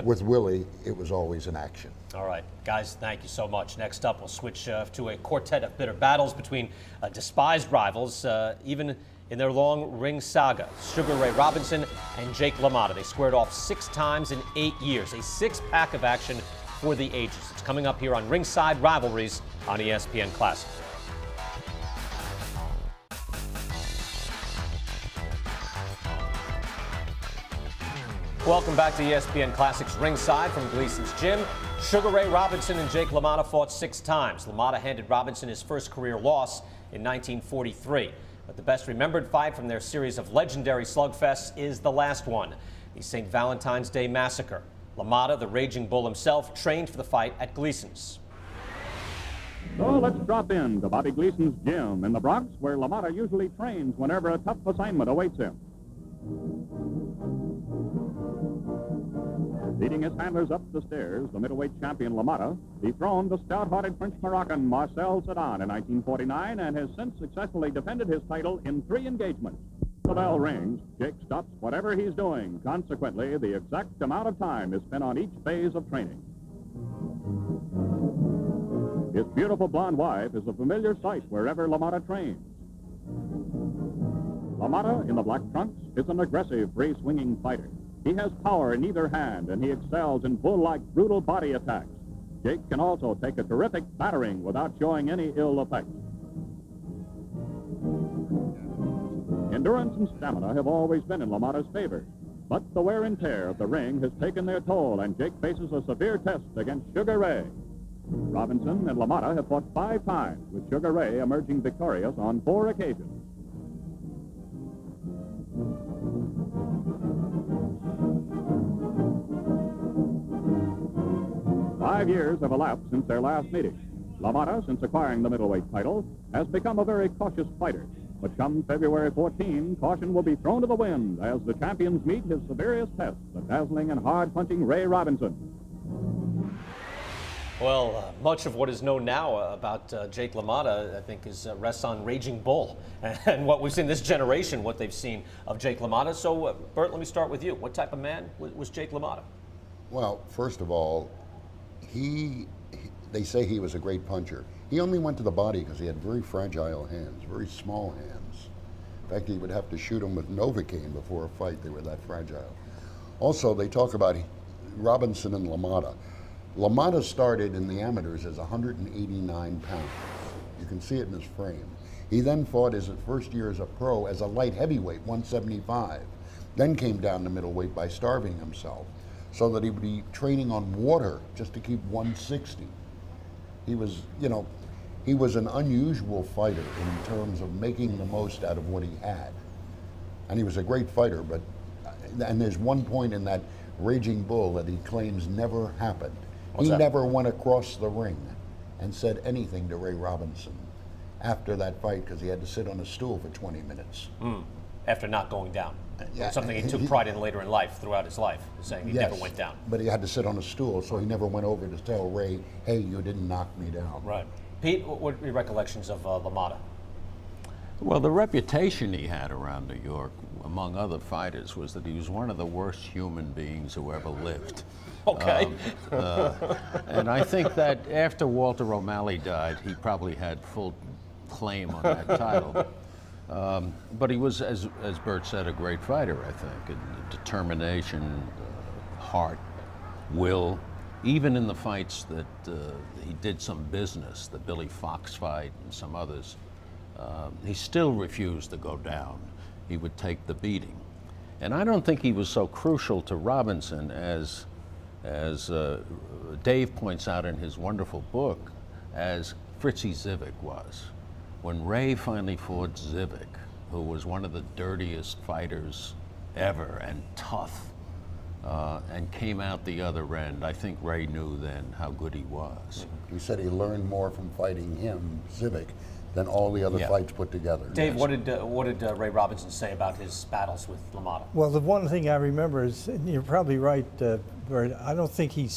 With Willie, it was always an action. All right, guys, thank you so much. Next up, we'll switch to a quartet of bitter battles between despised rivals, even in their long ring saga. Sugar Ray Robinson and Jake LaMotta. They squared off 6 times in 8 years, a 6-pack of action for the ages. It's coming up here on Ringside Rivalries on ESPN Classic. Welcome back to ESPN Classic's Ringside from Gleason's Gym. Sugar Ray Robinson and Jake LaMotta fought 6 times. LaMotta handed Robinson his first career loss in 1943. But the best remembered fight from their series of legendary slugfests is the last one, the St. Valentine's Day Massacre. LaMotta, the Raging Bull himself, trained for the fight at Gleason's. So let's drop in to Bobby Gleason's gym in the Bronx, where LaMotta usually trains whenever a tough assignment awaits him. Leading his handlers up the stairs, the middleweight champion LaMotta dethroned the stout-hearted French Moroccan Marcel Sedan in 1949 and has since successfully defended his title in 3 engagements. The bell rings. Jake stops whatever he's doing. Consequently, the exact amount of time is spent on each phase of training. His beautiful blonde wife is a familiar sight wherever LaMotta trains. LaMotta, in the black trunks, is an aggressive, free-swinging fighter. He has power in either hand, and he excels in bull-like, brutal body attacks. Jake can also take a terrific battering without showing any ill effects. Endurance and stamina have always been in LaMotta's favor, but the wear and tear of the ring has taken their toll, and Jake faces a severe test against Sugar Ray. Robinson and LaMotta have fought 5 times, with Sugar Ray emerging victorious on 4 occasions. Five years have elapsed since their last meeting. LaMotta, since acquiring the middleweight title, has become a very cautious fighter. But come February 14, caution will be thrown to the wind as the champions meet his severest test, the dazzling and hard-punching Ray Robinson. Well, much of what is known now about Jake LaMotta, I think, rests on Raging Bull and what we've seen this generation, what they've seen of Jake LaMotta. So, Bert, let me start with you. What type of man was Jake LaMotta? Well, first of all, they say he was a great puncher. He only went to the body because he had very fragile hands, very small hands. In fact, he would have to shoot him with Novocaine before a fight. They were that fragile. Also, they talk about Robinson and LaMotta. LaMotta started in the amateurs as 189 pounds. You can see it in his frame. He then fought his first year as a pro as a light heavyweight, 175. Then came down to middleweight by starving himself so that he would be training on water just to keep 160. He was, he was an unusual fighter in terms of making the most out of what he had. And he was a great fighter, and there's one point in that Raging Bull that he claims never happened. He never went across the ring and said anything to Ray Robinson after that fight because he had to sit on a stool for 20 minutes. After not going down. Yeah, something he took pride in later in life, throughout his life, saying he never went down. But he had to sit on a stool, so he never went over to tell Ray, hey, you didn't knock me down. Right. Pete, what are your recollections of LaMotta? Well, the reputation he had around New York, among other fighters, was that he was one of the worst human beings who ever lived. Okay. And I think that after Walter O'Malley died, he probably had full claim on that title. But he was, as Bert said, a great fighter, I think. And determination, heart, will. Even in the fights that he did some business, the Billy Fox fight and some others, he still refused to go down. He would take the beating. And I don't think he was so crucial to Robinson as Dave points out in his wonderful book, as Fritzy Zivik was. When Ray finally fought Zivik, who was one of the dirtiest fighters ever and tough, and came out the other end, I think Ray knew then how good he was. He said he learned more from fighting him, Zivik, than all the other fights put together. Dave, what did Ray Robinson say about his battles with LaMotta? Well, the one thing I remember is, and you're probably right, Bert, I don't think he